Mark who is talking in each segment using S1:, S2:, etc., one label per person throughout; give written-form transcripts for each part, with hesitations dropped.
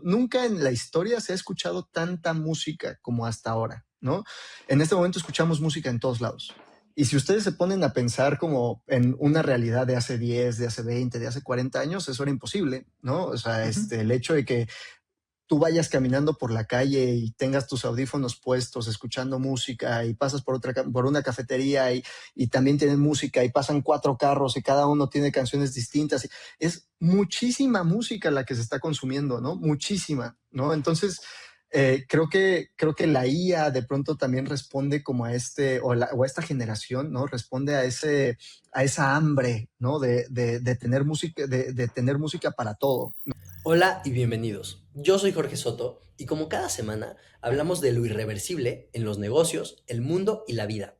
S1: nunca en la historia se ha escuchado tanta música como hasta ahora, ¿no? En este momento escuchamos música en todos lados. Y si ustedes se ponen a pensar como en una realidad de hace 10, de hace 20, de hace 40 años, eso era imposible, ¿no? O sea, el hecho de que tú vayas caminando por la calle y tengas tus audífonos puestos, escuchando música, y pasas por una cafetería y también tienen música, y pasan 4 carros y cada uno tiene canciones distintas. Es muchísima música la que se está consumiendo, ¿no? Muchísima, ¿no? Entonces, creo que la IA de pronto también responde como a o a esta generación, ¿no? Responde a esa hambre, ¿no? De tener música, de tener música para todo.
S2: Hola y bienvenidos. Yo soy Jorge Soto y como cada semana hablamos de lo irreversible en los negocios, el mundo y la vida.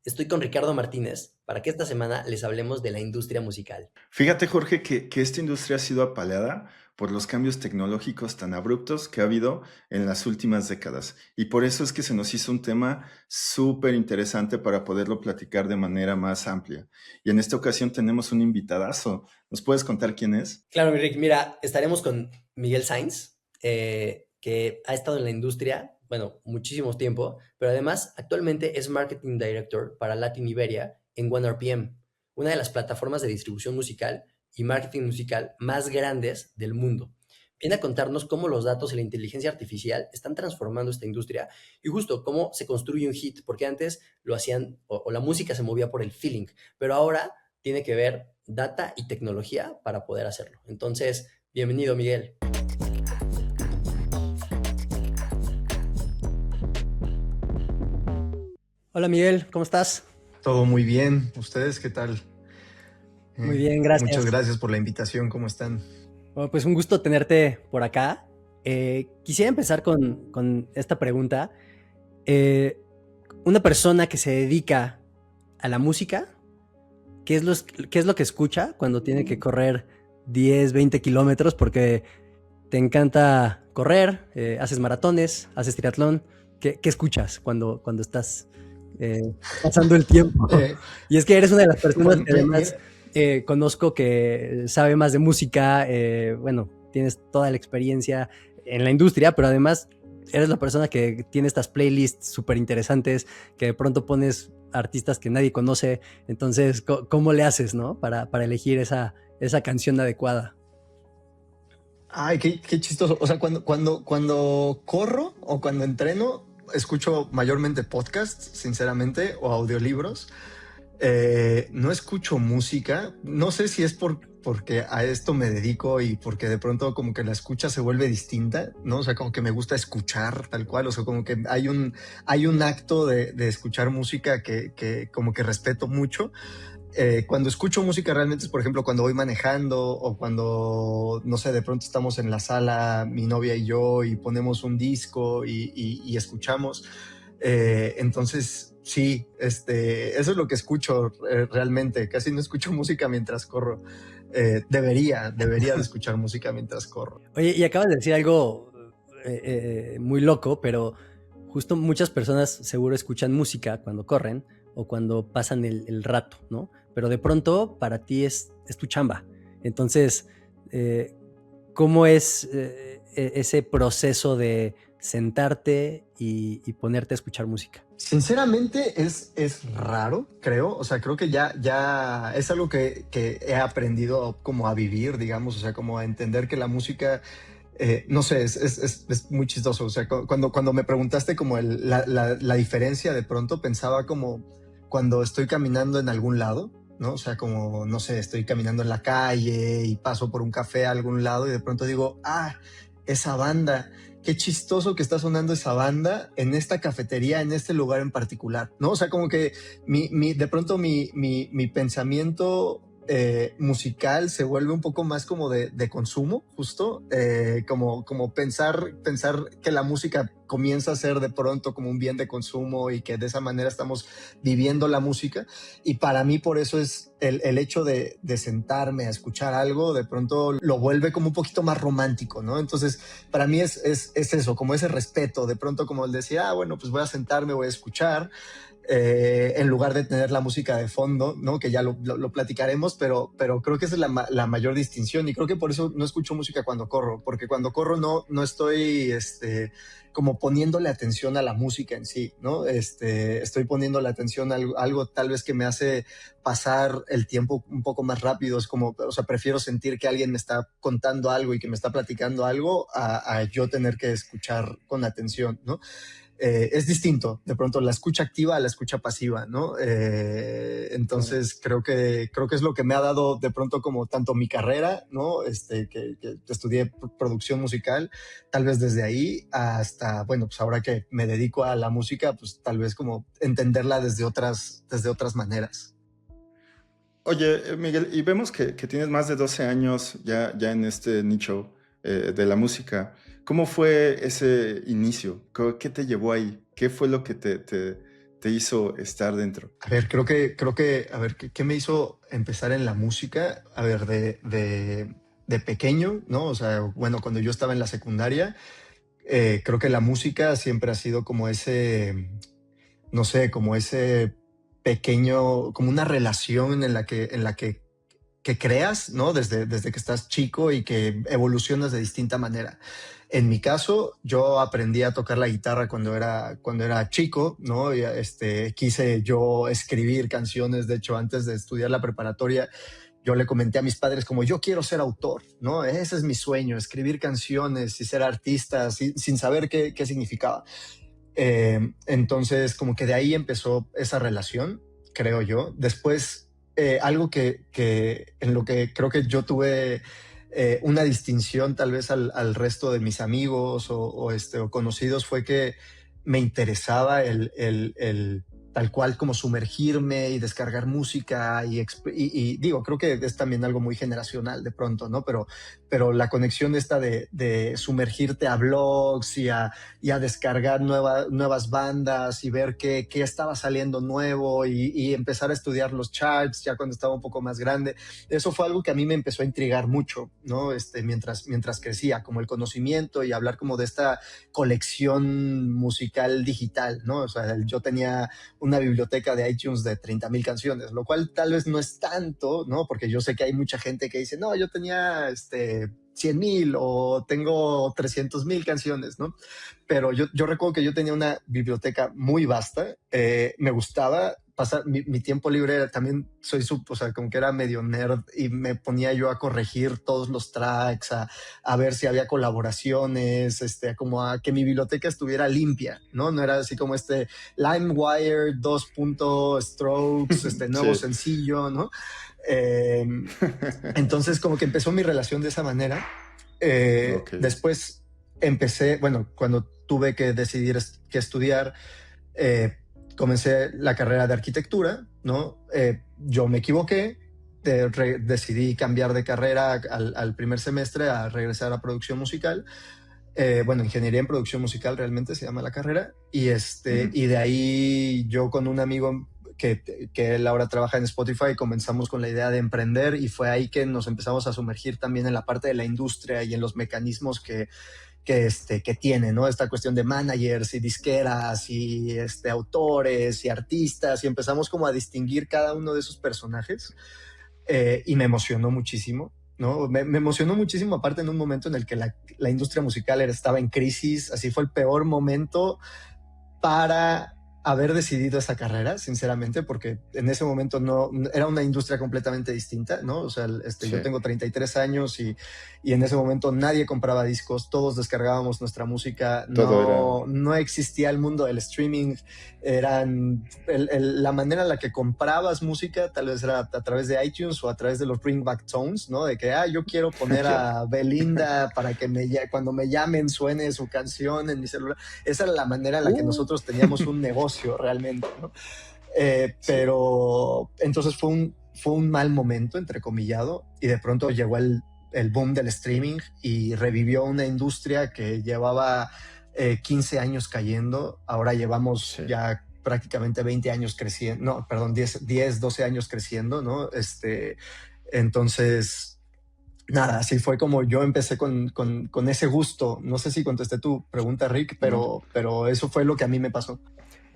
S2: Estoy con Ricardo Martínez para que esta semana les hablemos de la industria musical.
S3: Fíjate, Jorge, que esta industria ha sido apaleada por los cambios tecnológicos tan abruptos que ha habido en las últimas décadas. Y por eso es que se nos hizo un tema súper interesante para poderlo platicar de manera más amplia. Y en esta ocasión tenemos un invitadazo. ¿Nos puedes contar quién es?
S2: Claro, mi Rick, mira, estaremos con Miguel Sainz, que ha estado en la industria, bueno, muchísimo tiempo, pero además actualmente es Marketing Director para Latin Iberia en OneRPM, una de las plataformas de distribución musical y marketing musical más grandes del mundo. Viene a contarnos cómo los datos y la inteligencia artificial están transformando esta industria y justo cómo se construye un hit, porque antes lo hacían o la música se movía por el feeling, pero ahora tiene que ver data y tecnología para poder hacerlo. Entonces, bienvenido, Miguel. Hola, Miguel, ¿cómo estás?
S1: Todo muy bien. ¿Ustedes qué tal?
S2: Muy bien, gracias.
S1: Muchas gracias por la invitación. ¿Cómo están?
S2: Bueno, pues un gusto tenerte por acá. Quisiera empezar con esta pregunta. Una persona que se dedica a la música, ¿qué es lo que escucha cuando tiene que correr 10, 20 kilómetros? Porque te encanta correr, haces maratones, haces triatlón. ¿Qué escuchas cuando estás pasando el tiempo? Y es que eres una de las personas que además conozco que sabe más de música, bueno, tienes toda la experiencia en la industria, pero además eres la persona que tiene estas playlists súper interesantes, que de pronto pones artistas que nadie conoce. Entonces, ¿cómo le haces, no? Para elegir esa canción adecuada.
S1: Ay, qué chistoso. O sea, cuando corro o cuando entreno, escucho mayormente podcasts, sinceramente, o audiolibros. No escucho música. No sé si es porque a esto me dedico y porque de pronto como que la escucha se vuelve distinta, ¿no? O sea, como que me gusta escuchar tal cual. O sea, como que hay un acto de escuchar música que como que respeto mucho. Cuando escucho música realmente es, por ejemplo, cuando voy manejando o cuando, no sé, de pronto estamos en la sala, mi novia y yo, y ponemos un disco y escuchamos. Entonces, sí, eso es lo que escucho realmente. Casi no escucho música mientras corro. Debería de escuchar música mientras corro.
S2: Oye, y acabas de decir algo muy loco, pero justo muchas personas seguro escuchan música cuando corren o cuando pasan el rato, ¿no? Pero de pronto para ti es tu chamba. Entonces, ¿cómo es ese proceso de sentarte y ponerte a escuchar música?
S1: Sinceramente es raro, creo. O sea, creo que ya es algo que he aprendido como a vivir, digamos, o sea, como a entender que la música, no sé, es muy chistoso. O sea, cuando me preguntaste como la diferencia, de pronto pensaba como cuando estoy caminando en algún lado, ¿no? O sea, como, no sé, estoy caminando en la calle y paso por un café a algún lado y de pronto digo, esa banda, qué chistoso que está sonando esa banda en esta cafetería, en este lugar en particular, ¿no? O sea, como que de pronto mi pensamiento musical se vuelve un poco más como de consumo, justo, como pensar que la música comienza a ser de pronto como un bien de consumo y que de esa manera estamos viviendo la música. Y para mí por eso es el hecho de sentarme a escuchar algo, de pronto lo vuelve como un poquito más romántico, ¿no? Entonces, para mí es eso, como ese respeto, de pronto como el decir, bueno, pues voy a sentarme, voy a escuchar. en lugar de tener la música de fondo, ¿no? Que ya lo platicaremos, pero creo que esa es la mayor distinción y creo que por eso no escucho música cuando corro, porque cuando corro no estoy como poniéndole atención a la música en sí, ¿no? Estoy poniéndole atención a algo tal vez que me hace pasar el tiempo un poco más rápido, es como, o sea, prefiero sentir que alguien me está contando algo y que me está platicando algo a yo tener que escuchar con atención, ¿no? Es distinto, de pronto la escucha activa a la escucha pasiva, ¿no? Entonces creo que es lo que me ha dado de pronto como tanto mi carrera, ¿no? Que estudié producción musical, tal vez desde ahí hasta, bueno, pues ahora que me dedico a la música, pues tal vez como entenderla desde otras maneras.
S3: Oye, Miguel, y vemos que tienes más de 12 años ya en este nicho de la música. ¿Cómo fue ese inicio? ¿Qué te llevó ahí? ¿Qué fue lo que te hizo estar dentro?
S1: A ver, a ver, ¿qué me hizo empezar en la música? A ver, de pequeño, ¿no? O sea, bueno, cuando yo estaba en la secundaria, creo que la música siempre ha sido como no sé, como ese pequeño, como una relación que creas, ¿no? Desde que estás chico y que evolucionas de distinta manera. En mi caso, yo aprendí a tocar la guitarra cuando era chico, ¿no? Y, quise yo escribir canciones, de hecho, antes de estudiar la preparatoria, yo le comenté a mis padres como yo quiero ser autor, ¿no? Ese es mi sueño, escribir canciones y ser artista sin saber qué significaba. Entonces, como que de ahí empezó esa relación, creo yo. Después, algo que en lo que creo que yo tuve una distinción tal vez al resto de mis amigos o conocidos fue que me interesaba el tal cual como sumergirme y descargar música y digo, creo que es también algo muy generacional de pronto, ¿no? Pero la conexión esta de sumergirte a blogs y a descargar nuevas bandas y ver qué estaba saliendo nuevo y empezar a estudiar los charts ya cuando estaba un poco más grande. Eso fue algo que a mí me empezó a intrigar mucho, ¿no? Mientras crecía, como el conocimiento y hablar como de esta colección musical digital, ¿no? O sea, yo tenía una biblioteca de iTunes de 30,000 canciones, lo cual tal vez no es tanto, ¿no? Porque yo sé que hay mucha gente que dice, no, yo tenía 100,000 o tengo 300,000 canciones, ¿no? Pero yo recuerdo que yo tenía una biblioteca muy vasta, me gustaba pasar mi tiempo libre, también o sea, como que era medio nerd y me ponía yo a corregir todos los tracks, a ver si había colaboraciones, como a que mi biblioteca estuviera limpia, ¿no? No era así como LimeWire, 2 strokes, nuevo
S3: Sí.
S1: sencillo, ¿no? Eh, entonces como que empezó mi relación de esa manera.
S3: Ok.
S1: Después empecé, bueno, cuando tuve que decidir qué estudiar, comencé la carrera de arquitectura, ¿no? Yo me equivoqué, decidí cambiar de carrera al primer semestre a regresar a producción musical. Bueno, ingeniería en producción musical realmente se llama la carrera. Y de ahí yo con un amigo que él ahora trabaja en Spotify, comenzamos con la idea de emprender y fue ahí que nos empezamos a sumergir también en la parte de la industria y en los mecanismos que tiene, ¿no? Esta cuestión de managers y disqueras y autores y artistas y empezamos como a distinguir cada uno de esos personajes y me emocionó muchísimo. ¿No? Me emocionó muchísimo, aparte en un momento en el que la industria musical estaba en crisis, así fue el peor momento para haber decidido esa carrera, sinceramente, porque en ese momento no era una industria completamente distinta, ¿no? O sea,
S3: Sí.
S1: yo tengo 33 años y en ese momento nadie compraba discos, todos descargábamos nuestra música,
S3: Todo era...
S1: no existía el mundo del streaming, la manera en la que comprabas música tal vez era a través de iTunes o a través de los ringback tones, ¿no? De que, yo quiero poner a Belinda para que cuando me llamen suene su canción en mi celular. Esa era la manera en la que nosotros teníamos un negocio realmente, ¿no? Pero entonces fue un mal momento, entrecomillado, y de pronto llegó el boom del streaming y revivió una industria que llevaba 15 años cayendo. Ahora llevamos ya prácticamente 20 años creciendo, no, perdón, 10 12 años creciendo, ¿no? Entonces, nada, así fue como yo empecé con ese gusto. No sé si contesté tu pregunta, Rick, pero eso fue lo que a mí me pasó.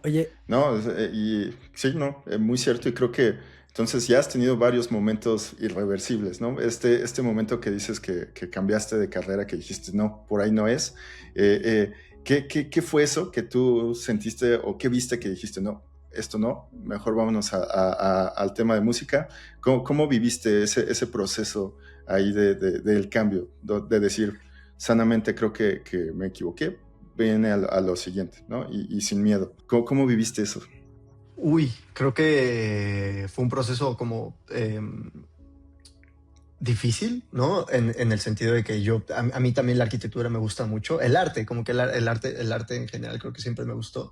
S2: Oye,
S3: No, y sí, no, muy cierto, y creo que entonces ya has tenido varios momentos irreversibles, ¿no? Este momento que dices que cambiaste de carrera, que dijiste, no, por ahí no es. ¿Qué fue eso que tú sentiste o qué viste que dijiste, no, esto no, mejor vámonos al tema de música? ¿Cómo viviste ese proceso ahí del cambio, de decir, sanamente creo que me equivoqué, viene a lo siguiente, ¿no? Y sin miedo. ¿Cómo viviste eso?
S1: Uy, creo que fue un proceso como difícil, ¿no? En el sentido de que a mí también la arquitectura me gusta mucho, el arte, como que el arte en general creo que siempre me gustó.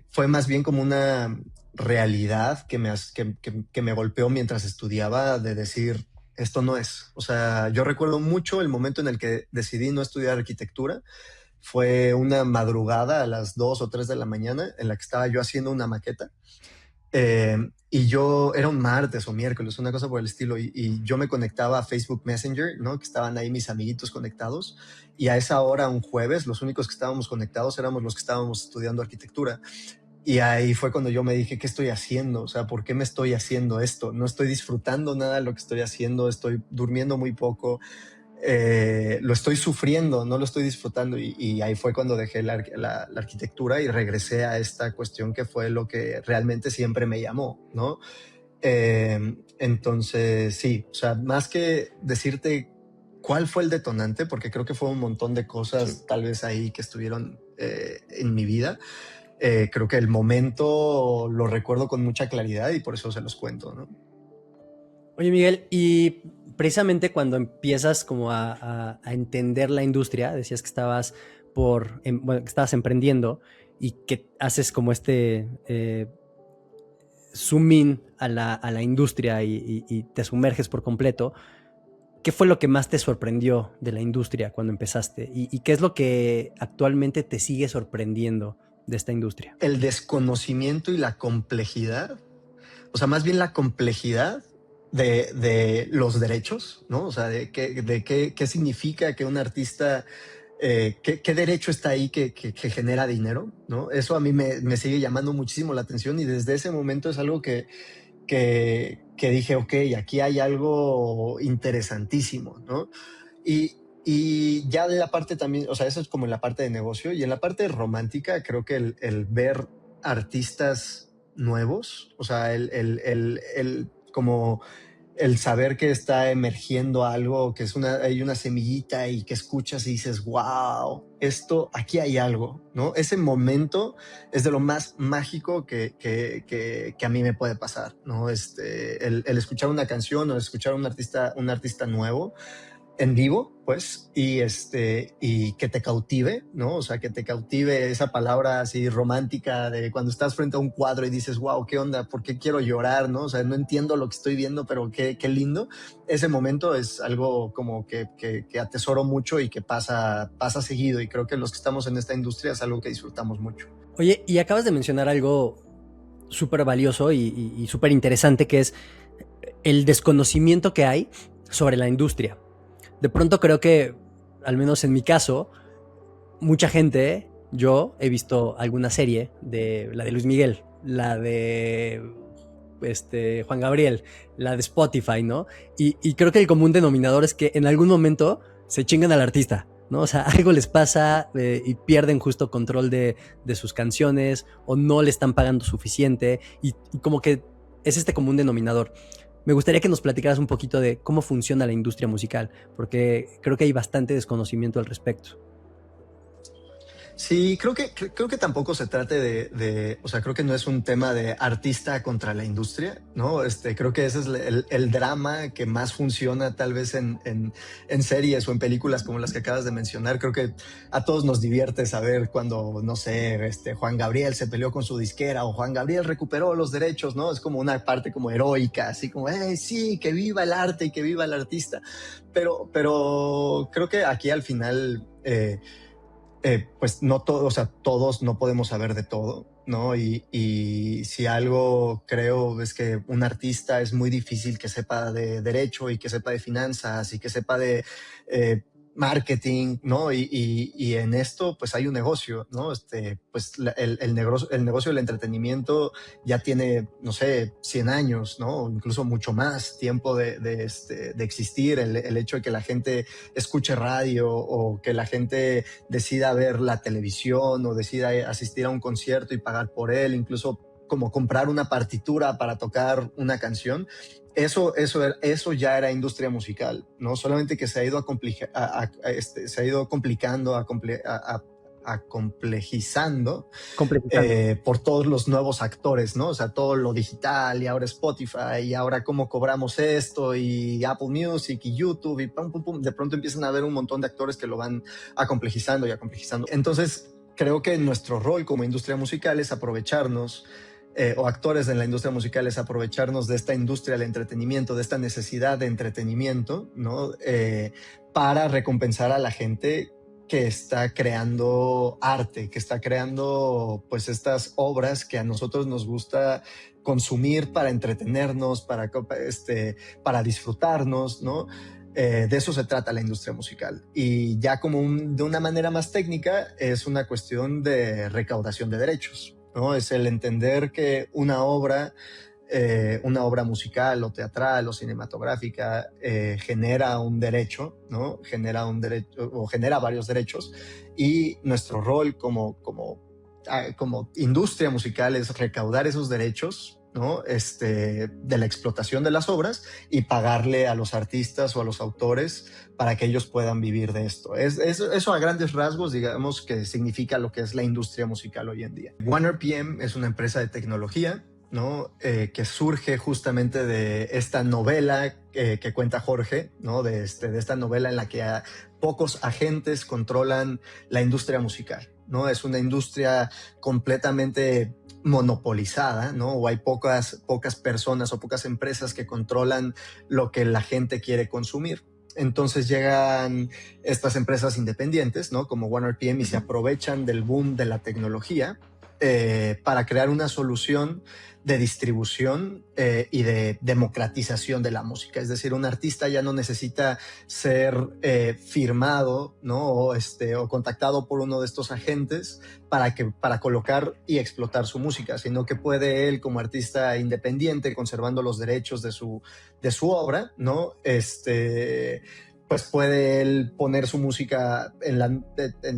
S1: Fue más bien como una realidad que me golpeó mientras estudiaba de decir, esto no es. O sea, yo recuerdo mucho el momento en el que decidí no estudiar arquitectura. Fue una madrugada a las 2 o 3 de la mañana en la que estaba yo haciendo una maqueta. Y yo, era un martes o miércoles, una cosa por el estilo, y yo me conectaba a Facebook Messenger, ¿no? Que estaban ahí mis amiguitos conectados, y a esa hora, un jueves, los únicos que estábamos conectados éramos los que estábamos estudiando arquitectura. Y ahí fue cuando yo me dije, ¿qué estoy haciendo? O sea, ¿por qué me estoy haciendo esto? No estoy disfrutando nada de lo que estoy haciendo, estoy durmiendo muy poco, lo estoy sufriendo, no lo estoy disfrutando, y ahí fue cuando dejé la arquitectura y regresé a esta cuestión que fue lo que realmente siempre me llamó, ¿no? Entonces, sí, o sea, más que decirte cuál fue el detonante, porque creo que fue un montón de
S3: Sí.
S1: cosas tal vez ahí que estuvieron en mi vida, creo que el momento lo recuerdo con mucha claridad y por eso se los cuento, ¿no?
S2: oye Miguel, y precisamente cuando empiezas como a entender la industria, decías que estabas bueno, que estabas emprendiendo y que haces como zoom in a la industria y te sumerges por completo. ¿Qué fue lo que más te sorprendió de la industria cuando empezaste? ¿Y qué es lo que actualmente te sigue sorprendiendo de esta industria?
S1: El desconocimiento y la complejidad, o sea, más bien la complejidad de los derechos, ¿no? O sea, qué significa que un artista, qué derecho está ahí que genera dinero, ¿no? Eso a mí me sigue llamando muchísimo la atención y desde ese momento es algo que dije, ok, aquí hay algo interesantísimo, ¿no? Y ya de la parte también, o sea, eso es como en la parte de negocio y en la parte romántica creo que el ver artistas nuevos, o sea, como el saber que está emergiendo algo, que hay una semillita y que escuchas y dices, wow, esto, aquí hay algo, ¿no? Ese momento es de lo más mágico que a mí me puede pasar, ¿no? El escuchar una canción o escuchar un artista nuevo en vivo, pues, y que te cautive, ¿no? O sea, que te cautive esa palabra así romántica de cuando estás frente a un cuadro y dices, wow, ¿qué onda? ¿Por qué quiero llorar? ¿No? O sea, no entiendo lo que estoy viendo, pero qué lindo. Ese momento es algo como que atesoro mucho y que pasa seguido, y creo que los que estamos en esta industria es algo que disfrutamos mucho.
S2: Oye, y acabas de mencionar algo súper valioso y súper interesante, que es el desconocimiento que hay sobre la industria. De pronto creo que, al menos en mi caso, mucha gente, yo he visto alguna serie de la de Luis Miguel, la de Juan Gabriel, la de Spotify, ¿no? Y creo que el común denominador es que en algún momento se chingan al artista, ¿no? O sea, algo les pasa y pierden justo control de sus canciones o no le están pagando suficiente y como que es este común denominador. Me gustaría que nos platicaras un poquito de cómo funciona la industria musical, porque creo que hay bastante desconocimiento al respecto.
S1: Sí, creo que tampoco se trate o sea, creo que no es un tema de artista contra la industria, ¿no? Creo que ese es el drama que más funciona tal vez en series o en películas como las que acabas de mencionar. Creo que a todos nos divierte saber cuando, no sé, Juan Gabriel se peleó con su disquera o Juan Gabriel recuperó los derechos, ¿no? Es como una parte como heroica, así como, sí, que viva el arte y que viva el artista. Pero creo que aquí al final... pues no todo, o sea, todos no podemos saber de todo, ¿no? Y si algo creo es que un artista es muy difícil que sepa de derecho y que sepa de finanzas y que sepa de marketing, ¿no? Y en esto, pues hay un negocio, ¿no? Pues el negocio del entretenimiento ya tiene, no sé, 100 años, ¿no? Incluso mucho más tiempo de existir. El hecho de que la gente escuche radio o que la gente decida ver la televisión o decida asistir a un concierto y pagar por él, incluso como comprar una partitura para tocar una canción. Eso ya era industria musical, ¿no? Solamente que se ha ido, se ha ido complicando, complejizando por todos los nuevos actores, ¿no? O sea, todo lo digital y ahora Spotify y ahora cómo cobramos esto y Apple Music y YouTube y pum, pum, pum. De pronto empiezan a haber un montón de actores que lo van acomplejizando y acomplejizando. Entonces, creo que nuestro rol como industria musical es aprovecharnos o actores en la industria musical es aprovecharnos de esta industria del entretenimiento, de esta necesidad de entretenimiento, ¿no? Para recompensar a la gente que está creando arte, que está creando pues estas obras que a nosotros nos gusta consumir para entretenernos, para disfrutarnos, ¿no? De eso se trata la industria musical. Y ya como de una manera más técnica es una cuestión de recaudación de derechos, ¿no? Es el entender que una obra musical o teatral o cinematográfica genera un derecho, ¿no? Genera un derecho o genera varios derechos y nuestro rol como industria musical es recaudar esos derechos, ¿no? De la explotación de las obras y pagarle a los artistas o a los autores para que ellos puedan vivir de esto. Eso a grandes rasgos, digamos, que significa lo que es la industria musical hoy en día. OneRPM es una empresa de tecnología, ¿no? Que surge justamente de esta novela que cuenta Jorge, ¿no? De esta novela en la que pocos agentes controlan la industria musical, ¿no? Es una industria completamente monopolizada, ¿no? O hay pocas personas o pocas empresas que controlan lo que la gente quiere consumir. Entonces llegan estas empresas independientes, ¿no? Como OneRPM y se aprovechan del boom de la tecnología para crear una solución de distribución y de democratización de la música. Es decir, un artista ya no necesita ser firmado, ¿no? o contactado por uno de estos agentes para colocar y explotar su música, sino que puede él, como artista independiente, conservando los derechos de su obra, ¿no? Pues puede él poner su música en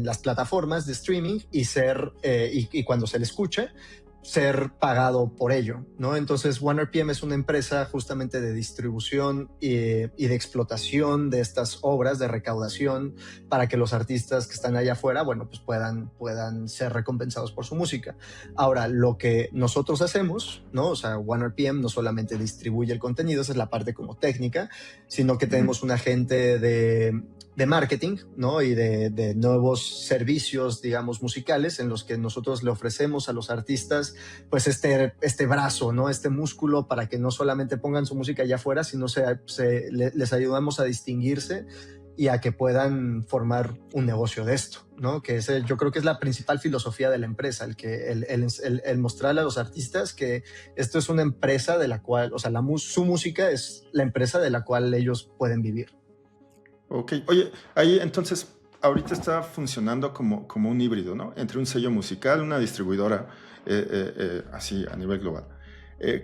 S1: las plataformas de streaming y y cuando se le escuche, ser pagado por ello, ¿no? Entonces OneRPM es una empresa justamente de distribución y de explotación de estas obras, de recaudación, para que los artistas que están allá afuera, bueno, pues puedan ser recompensados por su música. Ahora, lo que nosotros hacemos, ¿no? O sea, OneRPM no solamente distribuye el contenido, esa es la parte como técnica, sino que tenemos un agente de marketing, ¿no? Y de nuevos servicios, digamos, musicales en los que nosotros le ofrecemos a los artistas pues este brazo, ¿no? Este músculo para que no solamente pongan su música allá afuera, sino les ayudamos a distinguirse y a que puedan formar un negocio de esto, ¿no? Que yo creo que es la principal filosofía de la empresa, el mostrarle a los artistas que esto es una empresa de la cual, o sea, su música es la empresa de la cual ellos pueden vivir.
S3: Ok, oye, ahí entonces ahorita está funcionando como un híbrido, ¿no? Entre un sello musical, una distribuidora, así a nivel global.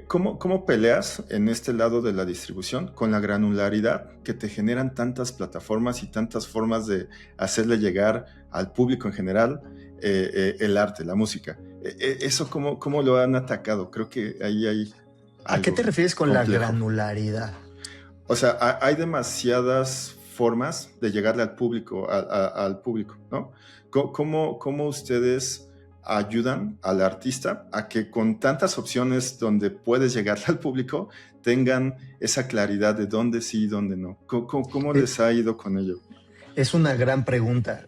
S3: ¿Cómo peleas en este lado de la distribución con la granularidad que te generan tantas plataformas y tantas formas de hacerle llegar al público en general el arte, la música? ¿Eso cómo lo han atacado? Creo que ahí hay
S1: ¿A qué te refieres con
S3: complejo.
S1: la granularidad?
S3: O sea, hay demasiadas formas de llegarle al público, al público, ¿no? ¿Cómo ustedes ayudan al artista a que con tantas opciones donde puedes llegarle al público tengan esa claridad de dónde sí y dónde no? ¿Cómo les ha ido con ello?
S1: Es una gran pregunta.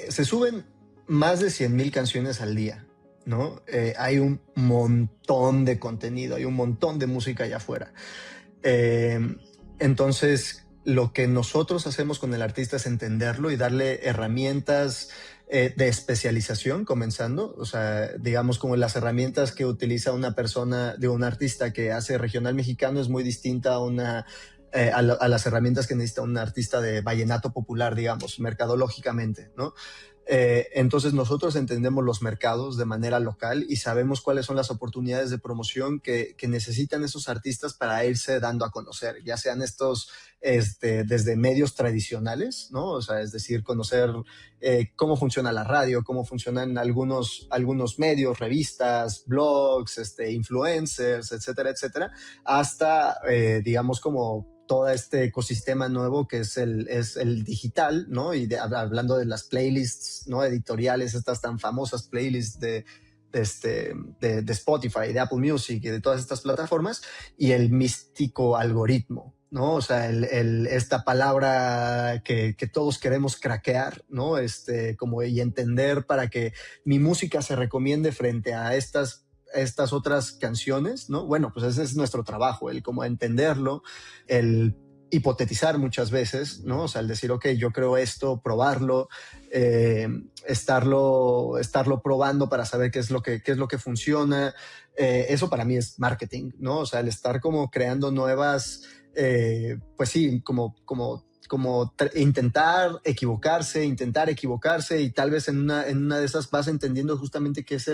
S1: Se suben más de 100,000 canciones al día, ¿no? Hay un montón de contenido, hay un montón de música allá afuera. Entonces, lo que nosotros hacemos con el artista es entenderlo y darle herramientas de especialización, comenzando, o sea, digamos como las herramientas que utiliza un artista que hace regional mexicano es muy distinta a a las herramientas que necesita un artista de vallenato popular, digamos, mercadológicamente, ¿no? Entonces nosotros entendemos los mercados de manera local y sabemos cuáles son las oportunidades de promoción que necesitan esos artistas para irse dando a conocer, ya sean estos desde medios tradicionales, ¿no? O sea, es decir, conocer cómo funciona la radio, cómo funcionan algunos medios, revistas, blogs, influencers, etcétera, etcétera, hasta, digamos, como todo este ecosistema nuevo que es el digital, ¿no? Y hablando de las playlists, ¿no? Editoriales, estas tan famosas playlists de Spotify, de Apple Music y de todas estas plataformas, y el místico algoritmo, ¿no? O sea, esta palabra que todos queremos craquear, ¿no? Como y entender para que mi música se recomiende frente a estas otras canciones, ¿no? Bueno, pues ese es nuestro trabajo, el como entenderlo, el hipotetizar muchas veces, ¿no? O sea, el decir, ok, yo creo esto, probarlo, estarlo probando para saber qué es lo que funciona. Eso para mí es marketing, ¿no? O sea, el estar como creando nuevas, pues sí, como intentar equivocarse y tal vez en una de esas vas entendiendo justamente qué es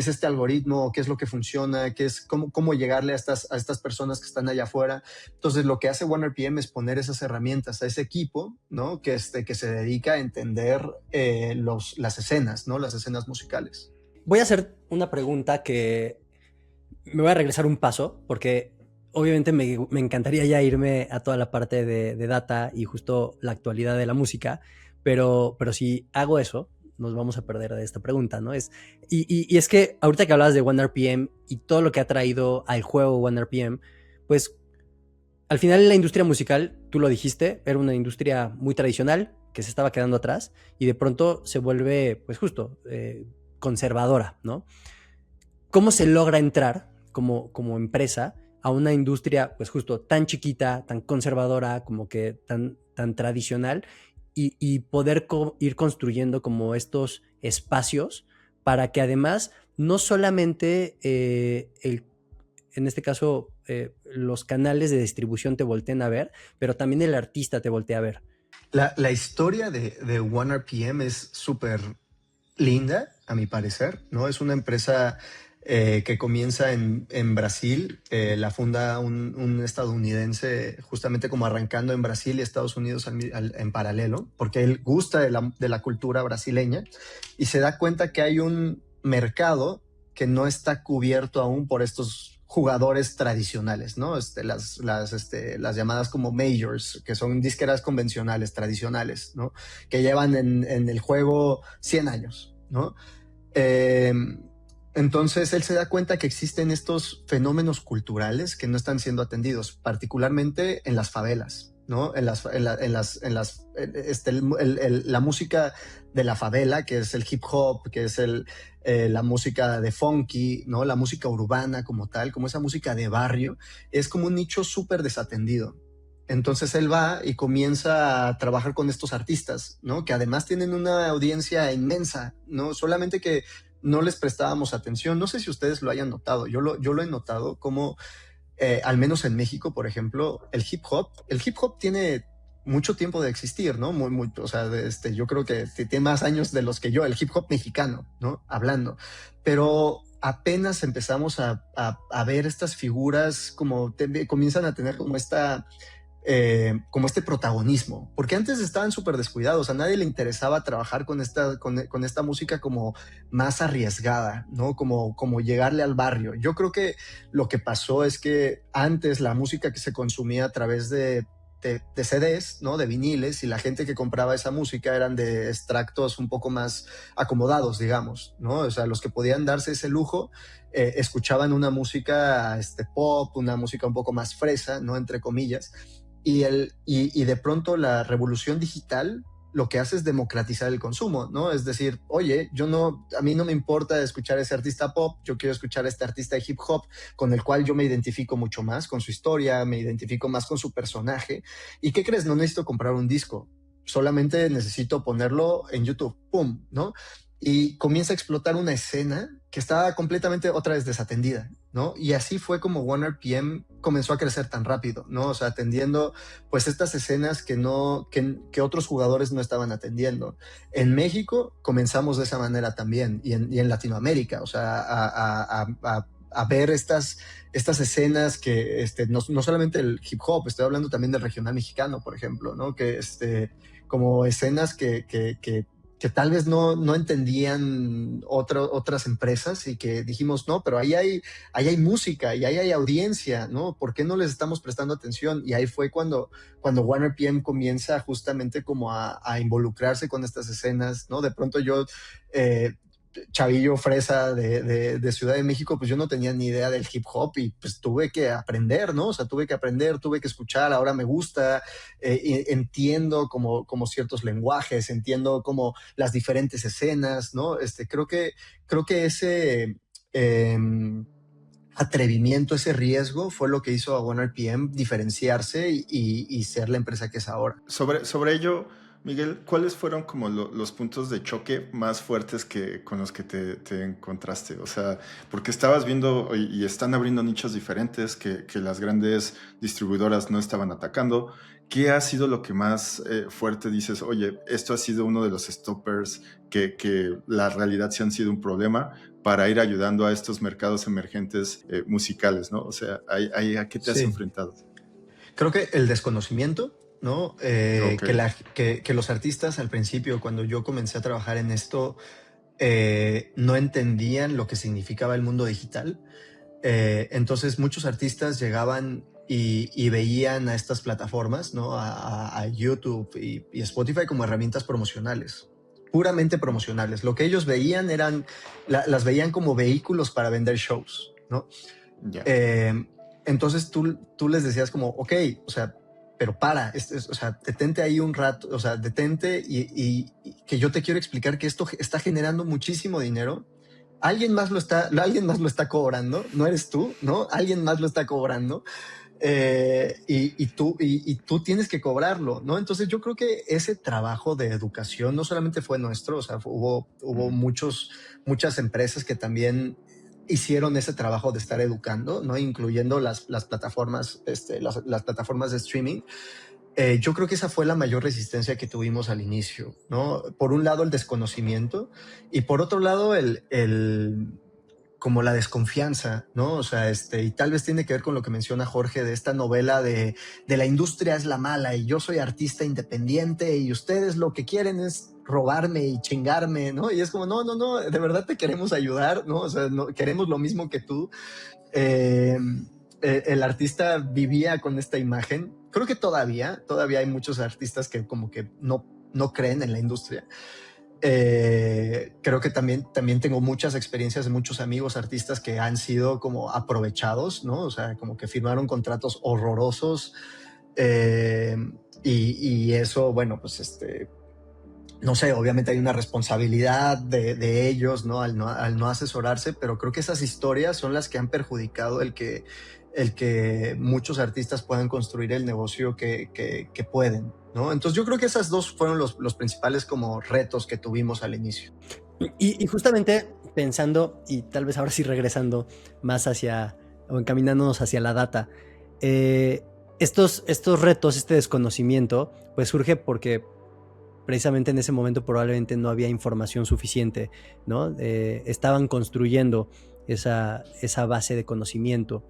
S1: este algoritmo, qué es lo que funciona, cómo llegarle a estas personas que están allá afuera. Entonces lo que hace OneRPM es poner esas herramientas a ese equipo, ¿no? Que se dedica a entender las escenas, ¿no? Las escenas musicales.
S2: Voy a hacer una pregunta que me voy a regresar un paso porque obviamente me encantaría ya irme a toda la parte de data y justo la actualidad de la música, pero si hago eso, nos vamos a perder de esta pregunta, ¿no? Y es que ahorita que hablabas de OneRPM y todo lo que ha traído al juego OneRPM, pues al final la industria musical, tú lo dijiste, era una industria muy tradicional que se estaba quedando atrás y de pronto se vuelve, pues justo, conservadora, ¿no? ¿Cómo se logra entrar como empresa a una industria, pues justo, tan chiquita, tan conservadora, como que tan tradicional, y poder ir construyendo como estos espacios para que además no solamente en este caso los canales de distribución te volteen a ver, pero también el artista te voltea a ver?
S1: La historia de OneRPM es súper linda, a mi parecer, ¿no? Es una empresa que comienza en Brasil, la funda un estadounidense justamente como arrancando en Brasil y Estados Unidos en paralelo, porque él gusta de la cultura brasileña y se da cuenta que hay un mercado que no está cubierto aún por estos jugadores tradicionales, ¿no? Las llamadas como majors, que son disqueras convencionales, tradicionales, ¿no? Que llevan en el juego 100 años, ¿no? Eh, entonces él se da cuenta que existen estos fenómenos culturales que no están siendo atendidos, particularmente en las favelas, ¿no? La música de la favela, que es el hip hop, que es la música de funky, ¿no? La música urbana como tal, como esa música de barrio, es como un nicho súper desatendido. Entonces él va y comienza a trabajar con estos artistas, ¿no? Que además tienen una audiencia inmensa, ¿no? Solamente que no les prestábamos atención. No sé si ustedes lo hayan notado. Yo lo he notado como, al menos en México, por ejemplo, el hip hop tiene mucho tiempo de existir, ¿no? O sea, yo creo que tiene más años de los que yo, el hip hop mexicano, ¿no? Hablando. Pero apenas empezamos a ver estas figuras como comienzan a tener como como este protagonismo, porque antes estaban súper descuidados, a nadie le interesaba trabajar con esta música como más arriesgada, ¿no? Como llegarle al barrio. Yo creo que lo que pasó es que antes la música que se consumía a través de CDs, ¿no? De viniles, y la gente que compraba esa música eran de extractos un poco más acomodados, digamos, ¿no? O sea, los que podían darse ese lujo escuchaban una música pop, una música un poco más fresa, ¿no? Entre comillas. Y de pronto la revolución digital lo que hace es democratizar el consumo, ¿no? Es decir, oye, a mí no me importa escuchar a ese artista pop, yo quiero escuchar a este artista de hip hop con el cual yo me identifico mucho más, con su historia, me identifico más con su personaje. ¿Y qué crees? No necesito comprar un disco, solamente necesito ponerlo en YouTube, ¡pum!, ¿no? y comienza a explotar una escena que estaba completamente otra vez desatendida, ¿no? Y así fue como OneRPM comenzó a crecer tan rápido, ¿no? O sea, atendiendo pues estas escenas que otros jugadores no estaban atendiendo. En México comenzamos de esa manera también y en Latinoamérica, o sea, a ver estas escenas que no solamente el hip hop, estoy hablando también del regional mexicano, por ejemplo, ¿no? Que como escenas que tal vez no entendían otras empresas y que dijimos, no, pero ahí hay música y ahí hay audiencia, ¿no? ¿Por qué no les estamos prestando atención? Y ahí fue cuando OneRPM comienza justamente como a involucrarse con estas escenas, ¿no? De pronto yo, chavillo fresa de Ciudad de México, pues yo no tenía ni idea del hip hop y pues tuve que aprender, ¿no? O sea, tuve que aprender, tuve que escuchar, ahora me gusta, entiendo como ciertos lenguajes, entiendo como las diferentes escenas, ¿no? Creo que ese atrevimiento, ese riesgo fue lo que hizo a OneRPM diferenciarse y ser la empresa que es ahora.
S3: Sobre ello, Miguel, ¿cuáles fueron como los puntos de choque más fuertes con los que te encontraste? O sea, porque estabas viendo y están abriendo nichos diferentes que las grandes distribuidoras no estaban atacando. ¿Qué ha sido lo que más fuerte dices? Oye, esto ha sido uno de los stoppers que la realidad sí han sido un problema para ir ayudando a estos mercados emergentes musicales, ¿no? O sea, ¿a qué te has
S1: Sí.
S3: enfrentado?
S1: Creo que el desconocimiento, ¿no?
S3: Ok.
S1: Que los artistas al principio, cuando yo comencé a trabajar en esto, no entendían lo que significaba el mundo digital. Entonces muchos artistas llegaban y veían a estas plataformas, ¿no? A YouTube y Spotify como herramientas promocionales, puramente promocionales. Lo que ellos veían las veían como vehículos para vender shows, ¿no?
S3: Ya.
S1: Entonces tú les decías como, ok, o sea, pero o sea, detente ahí un rato, o sea, detente y que yo te quiero explicar que esto está generando muchísimo dinero. Alguien más lo está cobrando, no eres tú, ¿no? Alguien más lo está cobrando. Y tú tienes que cobrarlo, ¿no? Entonces yo creo que ese trabajo de educación no solamente fue nuestro, o sea, hubo muchas empresas que también hicieron ese trabajo de estar educando, ¿no? Incluyendo las plataformas, las plataformas de streaming. Yo creo que esa fue la mayor resistencia que tuvimos al inicio, ¿no? Por un lado el desconocimiento y por otro lado como la desconfianza, ¿no? O sea, y tal vez tiene que ver con lo que menciona Jorge de esta novela de la industria es la mala y yo soy artista independiente y ustedes lo que quieren es robarme y chingarme, ¿no? Y es como, no, de verdad te queremos ayudar, ¿no? O sea, queremos lo mismo que tú. El artista vivía con esta imagen. Creo que todavía hay muchos artistas que como que no creen en la industria. Creo que también tengo muchas experiencias de muchos amigos artistas que han sido como aprovechados, ¿no? O sea, como que firmaron contratos horrorosos y eso, bueno, pues no sé, obviamente hay una responsabilidad de ellos, ¿no? Al no asesorarse, pero creo que esas historias son las que han perjudicado el que muchos artistas puedan construir el negocio que pueden, ¿no? Entonces yo creo que esas dos fueron los principales como retos que tuvimos al inicio.
S2: Y justamente pensando, y tal vez ahora sí regresando más o encaminándonos hacia la data, estos retos, este desconocimiento, pues surge porque precisamente en ese momento probablemente no había información suficiente, ¿no? Estaban construyendo esa base de conocimiento.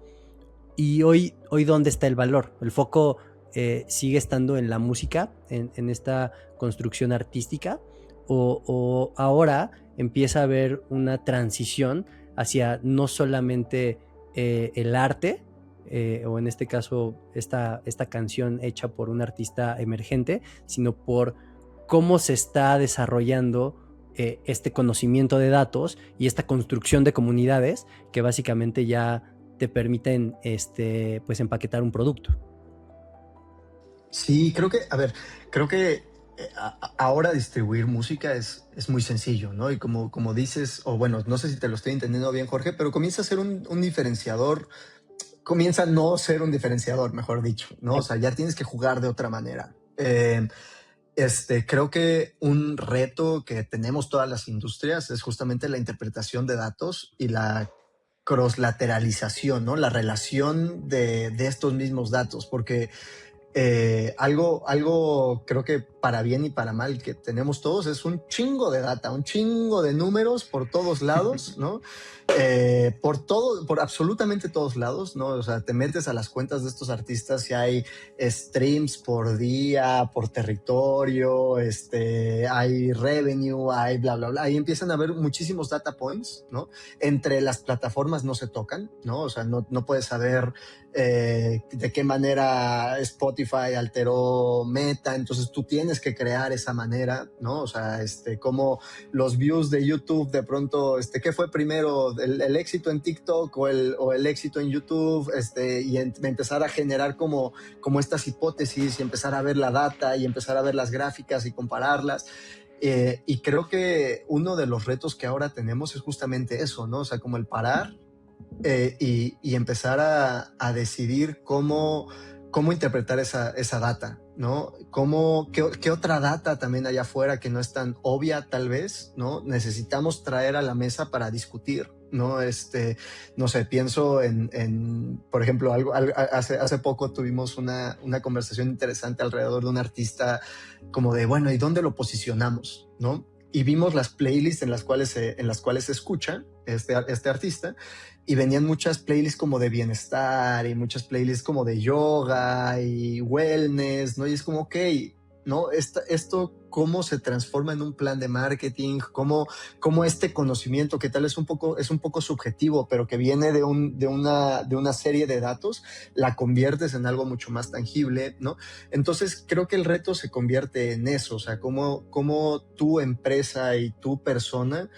S2: Y hoy ¿dónde está el valor? El foco sigue estando en la música, en esta construcción artística, o ahora empieza a haber una transición hacia no solamente el arte, o en este caso esta canción hecha por un artista emergente, sino por cómo se está desarrollando este conocimiento de datos y esta construcción de comunidades que básicamente ya te permiten pues empaquetar un producto.
S1: Sí, creo que ahora distribuir música es muy sencillo, ¿no? Y como dices, o bueno, no sé si te lo estoy entendiendo bien, Jorge, pero comienza a ser un diferenciador, comienza a no ser un diferenciador, mejor dicho, ¿no? O sea, ya tienes que jugar de otra manera. Creo que un reto que tenemos todas las industrias es justamente la interpretación de datos y la crosslateralización, ¿no? La relación de estos mismos datos, porque algo creo que para bien y para mal que tenemos todos es un chingo de data, un chingo de números por todos lados, ¿no? Por absolutamente todos lados, ¿no? O sea, te metes a las cuentas de estos artistas y hay streams por día, por territorio, hay revenue, hay bla, bla, bla. Ahí empiezan a haber muchísimos data points, ¿no? Entre las plataformas no se tocan, ¿no? O sea, no puedes saber de qué manera Spotify alteró Meta, entonces tú tienes que crear esa manera, ¿no? O sea, como los views de YouTube de pronto, ¿qué fue primero? ¿El éxito en TikTok o el éxito en YouTube? Y empezar a generar como estas hipótesis y empezar a ver la data y empezar a ver las gráficas y compararlas. Y creo que uno de los retos que ahora tenemos es justamente eso, ¿no? O sea, como el parar y empezar a decidir cómo interpretar esa data, ¿no? ¿Qué otra data también hay afuera que no es tan obvia tal vez, ¿no? Necesitamos traer a la mesa para discutir, ¿no? No sé, pienso por ejemplo, hace poco tuvimos una conversación interesante alrededor de un artista como de, bueno, ¿y dónde lo posicionamos, ¿no? Y vimos las playlists en las cuales se escucha este artista, y venían muchas playlists como de bienestar y muchas playlists como de yoga y wellness, ¿no? Y es como, ok, ¿no? Esto cómo se transforma en un plan de marketing, cómo este conocimiento que tal es un poco subjetivo, pero que viene de una serie de datos, la conviertes en algo mucho más tangible, ¿no? Entonces creo que el reto se convierte en eso, o sea, cómo tu empresa y tu persona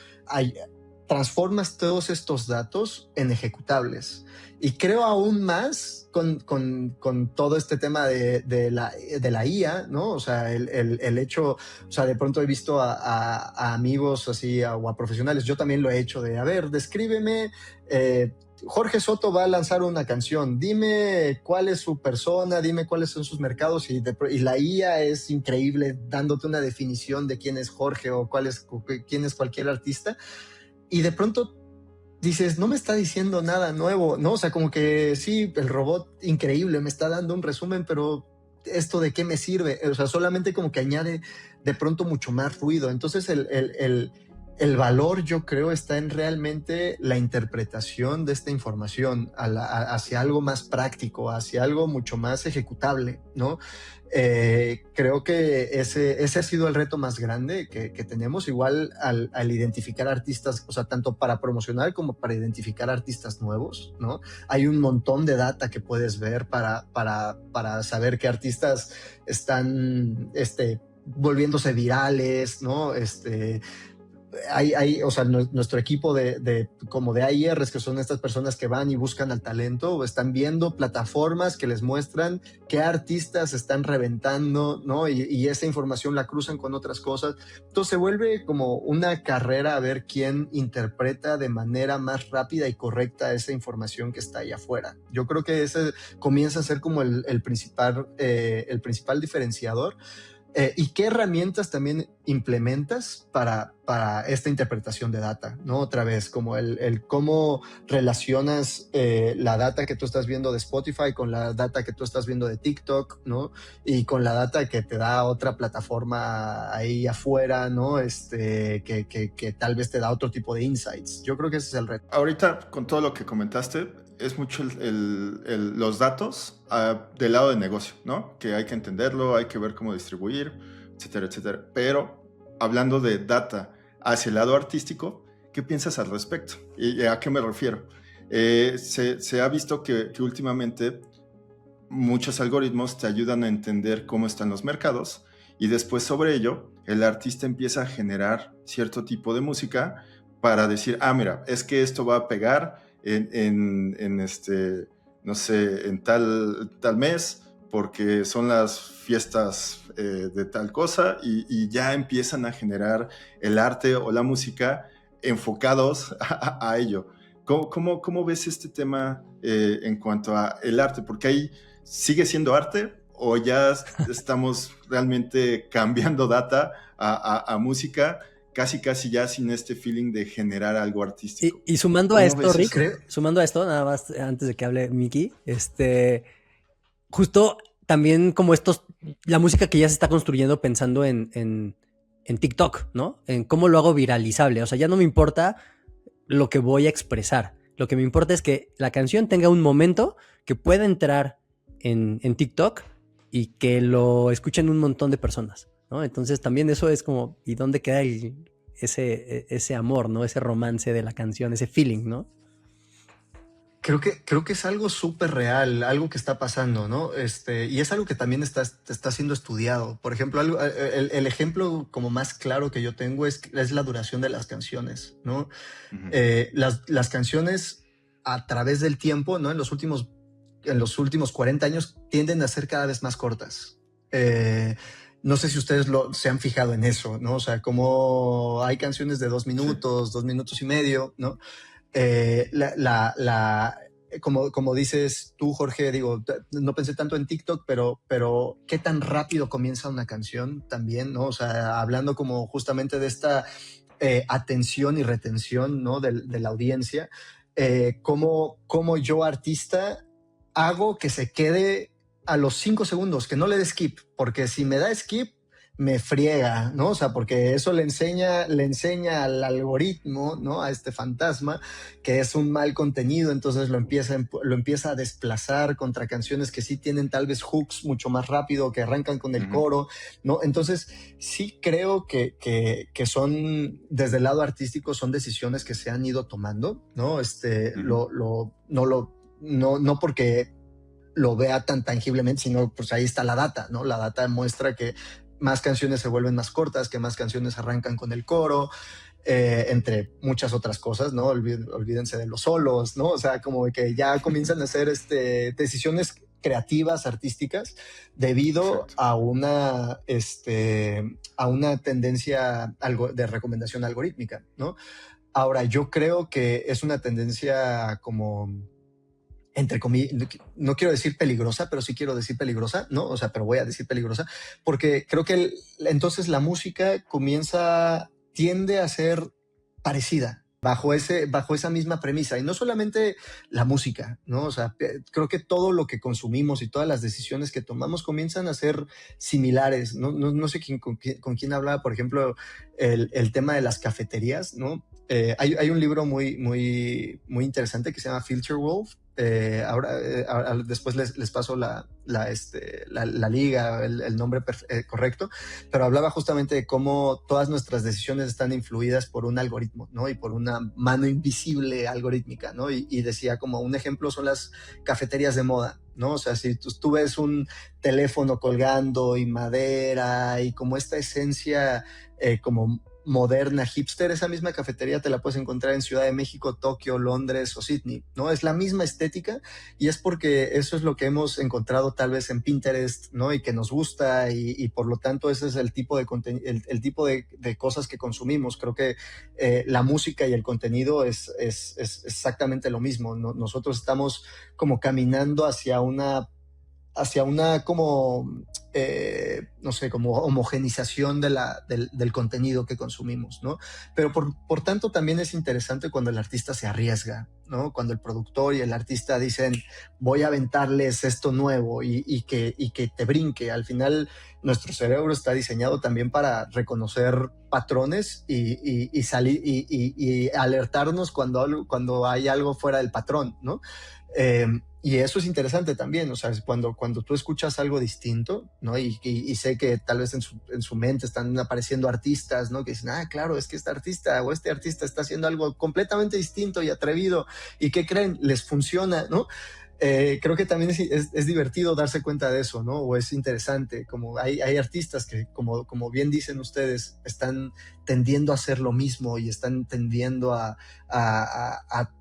S1: transformas todos estos datos en ejecutables. Y creo aún más con todo este tema de la IA, ¿no? O sea, el hecho, o sea, de pronto he visto a amigos así o a profesionales, yo también lo he hecho de, a ver, descríbeme, Jorge Soto va a lanzar una canción, dime cuál es su persona, dime cuáles son sus mercados, y la IA es increíble dándote una definición de quién es Jorge o quién es cualquier artista. Y de pronto dices, no me está diciendo nada nuevo, ¿no? O sea, como que sí, el robot increíble me está dando un resumen, pero ¿esto de qué me sirve? O sea, solamente como que añade de pronto mucho más ruido. Entonces el valor, yo creo, está en realmente la interpretación de esta información hacia algo más práctico, hacia algo mucho más ejecutable, ¿no? Creo que ese ha sido el reto más grande que tenemos, igual al identificar artistas, o sea, tanto para promocionar como para identificar artistas nuevos, ¿no? Hay un montón de data que puedes ver para saber qué artistas están volviéndose virales, ¿no? O sea, nuestro equipo como de AIRs, que son estas personas que van y buscan al talento, están viendo plataformas que les muestran qué artistas están reventando, ¿no? Y esa información la cruzan con otras cosas. Entonces se vuelve como una carrera a ver quién interpreta de manera más rápida y correcta esa información que está ahí afuera. Yo creo que ese comienza a ser como el principal diferenciador. ¿Y qué herramientas también implementas para esta interpretación de data, ¿no? Otra vez, como el cómo relacionas la data que tú estás viendo de Spotify con la data que tú estás viendo de TikTok, ¿no? Y con la data que te da otra plataforma ahí afuera, ¿no? Que tal vez te da otro tipo de insights. Yo creo que ese es el reto.
S3: Ahorita, con todo lo que comentaste, es mucho los datos del lado de negocio, ¿no? Que hay que entenderlo, hay que ver cómo distribuir, etcétera, etcétera. Pero hablando de data hacia el lado artístico, ¿qué piensas al respecto? ¿Y a qué me refiero? Se ha visto que últimamente muchos algoritmos te ayudan a entender cómo están los mercados, y después sobre ello el artista empieza a generar cierto tipo de música para decir, mira, es que esto va a pegar no sé, en tal mes, porque son las fiestas de tal cosa, y ya empiezan a generar el arte o la música enfocados a ello. ¿Cómo ves este tema en cuanto a el arte? Porque ahí sigue siendo arte o ya estamos realmente cambiando data a música, casi ya sin este feeling de generar algo artístico?
S2: Y sumando a
S3: ¿Cómo
S2: esto,
S3: ves
S2: Rick,
S3: eso?
S2: sumando a esto, nada más antes de que hable Miki, justo también como la música que ya se está construyendo pensando en TikTok, ¿no? En cómo lo hago viralizable. O sea, ya no me importa lo que voy a expresar. Lo que me importa es que la canción tenga un momento que pueda entrar en TikTok y que lo escuchen un montón de personas, ¿no? Entonces también eso es como, ¿y dónde queda ese amor, ¿no? Ese romance de la canción, ese feeling, ¿no?
S1: Creo que es algo súper real, algo que está pasando, ¿no? Y es algo que también está siendo estudiado. Por ejemplo, el ejemplo como más claro que yo tengo es la duración de las canciones, ¿no?
S3: Ujú.
S1: Las canciones a través del tiempo, ¿no? En los últimos 40 años tienden a ser cada vez más cortas. No sé si ustedes se han fijado en eso, ¿no? O sea, como hay canciones de 2 minutos, 2 minutos y medio, ¿no? Eh, la, la, la, como dices tú, Jorge, digo, no pensé tanto en TikTok, pero qué tan rápido comienza una canción también, ¿no? O sea, hablando como justamente de esta atención y retención, ¿no? De la audiencia, cómo yo, artista, hago que se quede a los 5 segundos, que no le dé skip, porque si me da skip, me friega, ¿no? O sea, porque eso le enseña al algoritmo, ¿no? A este fantasma, que es un mal contenido, entonces lo empieza a desplazar contra canciones que sí tienen tal vez hooks mucho más rápido, que arrancan con el coro, ¿no? Entonces, sí creo que son, desde el lado artístico, son decisiones que se han ido tomando, ¿no? No porque lo vea tan tangiblemente, sino pues ahí está la data, ¿no? La data muestra que más canciones se vuelven más cortas, que más canciones arrancan con el coro, entre muchas otras cosas, ¿no? Olvídense de los solos, ¿no? O sea, como que ya comienzan a hacer decisiones creativas, artísticas, debido
S3: Exacto.
S1: a una tendencia de recomendación algorítmica, ¿no? Ahora, yo creo que es una tendencia como, entre comillas, no quiero decir peligrosa, pero sí quiero decir peligrosa, ¿no? O sea, pero voy a decir peligrosa, porque creo que entonces la música tiende a ser parecida bajo esa misma premisa. Y no solamente la música, ¿no? O sea, creo que todo lo que consumimos y todas las decisiones que tomamos comienzan a ser similares. No sé con quién hablaba, por ejemplo, el tema de las cafeterías, ¿no? Hay un libro muy interesante que se llama Filter Wolf. Ahora, después les paso la liga, el nombre correcto, pero hablaba justamente de cómo todas nuestras decisiones están influidas por un algoritmo, ¿no? Y por una mano invisible algorítmica, ¿no? Y decía, como un ejemplo son las cafeterías de moda, ¿no? O sea, si tú ves un teléfono colgando y madera y como esta esencia como moderna, hipster, esa misma cafetería te la puedes encontrar en Ciudad de México, Tokio, Londres o Sydney, ¿no? Es la misma estética, y es porque eso es lo que hemos encontrado tal vez en Pinterest, ¿no? Y que nos gusta, y por lo tanto ese es el tipo el tipo de cosas que consumimos. Creo que la música y el contenido es exactamente lo mismo, ¿no? Nosotros estamos como caminando hacia una como, no sé, como homogenización del contenido que consumimos, ¿no? Pero por tanto también es interesante cuando el artista se arriesga, ¿no? Cuando el productor y el artista dicen, voy a aventarles esto nuevo y que te brinque. Al final, nuestro cerebro está diseñado también para reconocer patrones y salir y alertarnos cuando hay algo fuera del patrón, ¿no? Y eso es interesante también, o sea, es cuando tú escuchas algo distinto, ¿no? Y sé que tal vez en su mente están apareciendo artistas, ¿no? Que dicen, claro, es que este artista o este artista está haciendo algo completamente distinto y atrevido, y ¿qué creen? Les funciona, ¿no? Creo que también es divertido darse cuenta de eso, ¿no? O es interesante, como hay artistas que, como bien dicen ustedes, están tendiendo a hacer lo mismo y están tendiendo a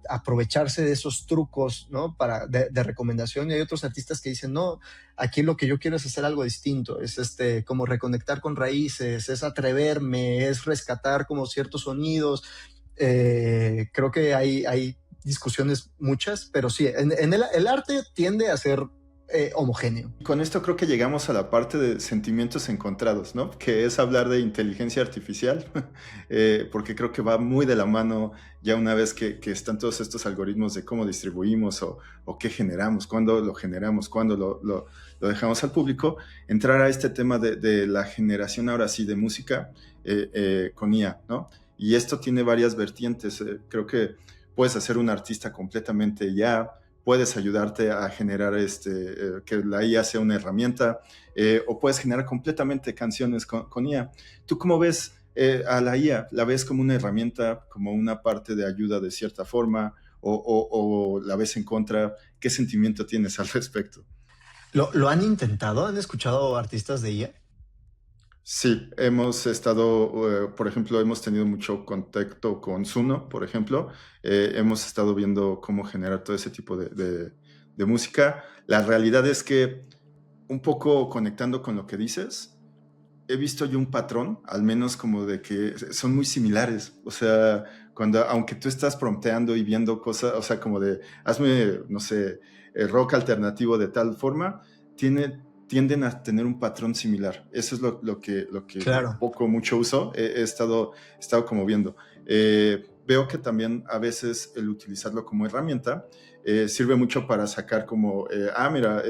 S1: aprovecharse de esos trucos, ¿no? De recomendación, y hay otros artistas que dicen, no, aquí lo que yo quiero es hacer algo distinto, es como reconectar con raíces, es atreverme, es rescatar como ciertos sonidos. Creo que hay discusiones muchas, pero sí, el arte tiende a ser homogéneo.
S3: Con esto creo que llegamos a la parte de sentimientos encontrados, ¿no? Que es hablar de inteligencia artificial, porque creo que va muy de la mano ya una vez que están todos estos algoritmos de cómo distribuimos o qué generamos, cuándo lo generamos, cuándo lo dejamos al público, entrar a este tema de la generación ahora sí de música con IA, ¿no? Y esto tiene varias vertientes. Creo que puedes hacer un artista completamente ya, puedes ayudarte a generar que la IA sea una herramienta, o puedes generar completamente canciones con IA. ¿Tú cómo ves a la IA? ¿La ves como una herramienta, como una parte de ayuda de cierta forma, o la ves en contra? ¿Qué sentimiento tienes al respecto?
S1: ¿Lo han intentado? ¿Han escuchado artistas de IA?
S3: Sí, hemos estado, por ejemplo, hemos tenido mucho contacto con Suno, por ejemplo. Hemos estado viendo cómo generar todo ese tipo de música. La realidad es que, un poco conectando con lo que dices, he visto yo un patrón, al menos como de que son muy similares. O sea, aunque tú estás prompteando y viendo cosas, o sea, como de, hazme, no sé, rock alternativo de tal forma, tienden a tener un patrón similar. Eso es lo que
S1: Claro.
S3: poco o mucho uso he estado como viendo. Veo que también a veces el utilizarlo como herramienta sirve mucho para sacar como, mira,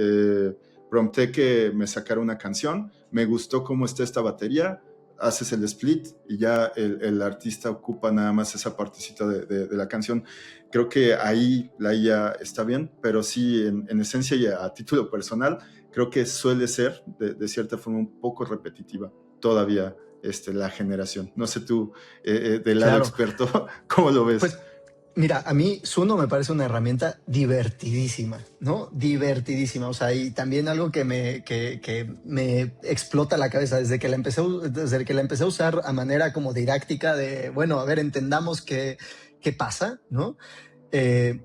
S3: prompté que me sacara una canción, me gustó cómo está esta batería, haces el split y ya el artista ocupa nada más esa partecita de la canción. Creo que ahí la IA está bien, pero sí, en esencia y a título personal, creo que suele ser de cierta forma un poco repetitiva todavía la generación. No sé tú, del lado
S1: Claro.
S3: experto, ¿cómo lo ves?
S1: Pues mira, a mí Suno me parece una herramienta divertidísima, ¿no? Divertidísima. O sea, y también algo que me explota la cabeza desde que la empecé a usar a manera como didáctica de, bueno, a ver, entendamos qué pasa, ¿no? Eh,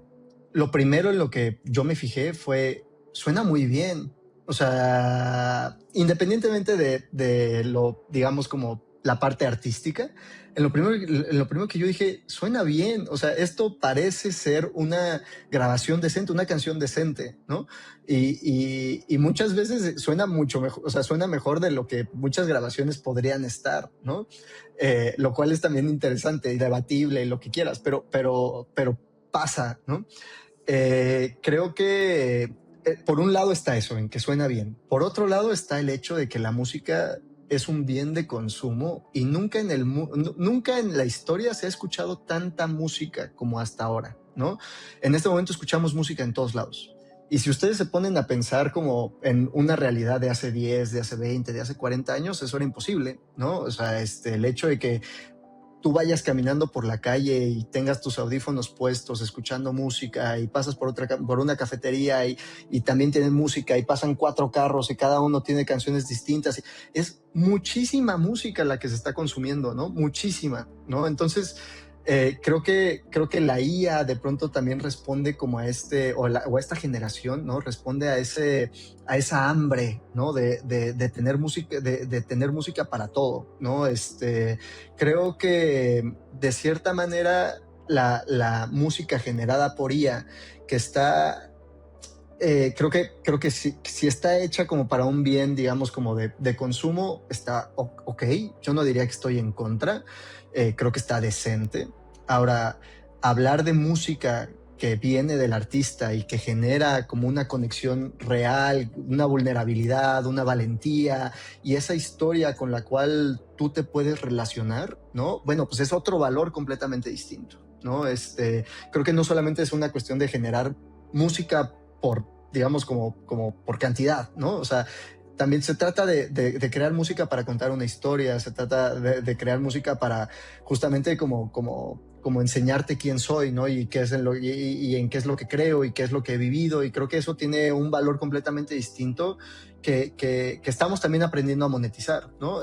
S1: lo primero en lo que yo me fijé fue, suena muy bien. O sea, independientemente de lo, digamos, como la parte artística, en lo primero que yo dije, suena bien. O sea, esto parece ser una grabación decente, una canción decente, ¿no? Y muchas veces suena mucho mejor, o sea, suena mejor de lo que muchas grabaciones podrían estar, ¿no? Lo cual es también interesante y debatible y lo que quieras, pero pasa, ¿no? Creo que por un lado está eso, en que suena bien. Por otro lado está el hecho de que la música es un bien de consumo y nunca en la historia se ha escuchado tanta música como hasta ahora, ¿no? En este momento escuchamos música en todos lados. Y si ustedes se ponen a pensar como en una realidad de hace 10, de hace 20, de hace 40 años, eso era imposible, ¿no? O sea, el hecho de que tú vayas caminando por la calle y tengas tus audífonos puestos, escuchando música, y pasas por una cafetería y también tienen música, y pasan 4 carros y cada uno tiene canciones distintas. Es muchísima música la que se está consumiendo, ¿no? Muchísima, ¿no? Entonces, creo que la IA de pronto también responde como o a esta generación, ¿no? Responde a esa hambre, ¿no? De tener música, de tener música para todo, ¿no? Creo que de cierta manera la música generada por IA, que está, creo que si está hecha como para un bien, digamos, como de consumo, está ok. Yo no diría que estoy en contra. Creo que está decente. Ahora, hablar de música que viene del artista y que genera como una conexión real, una vulnerabilidad, una valentía y esa historia con la cual tú te puedes relacionar, ¿no? Bueno, pues es otro valor completamente distinto, ¿no? Creo que no solamente es una cuestión de generar música por, digamos, como por cantidad, ¿no? O sea, también se trata de crear música para contar una historia, se trata de crear música para justamente como enseñarte quién soy, ¿no? Y qué es y en qué es lo que creo y qué es lo que he vivido. Y creo que eso tiene un valor completamente distinto que estamos también aprendiendo a monetizar, ¿no?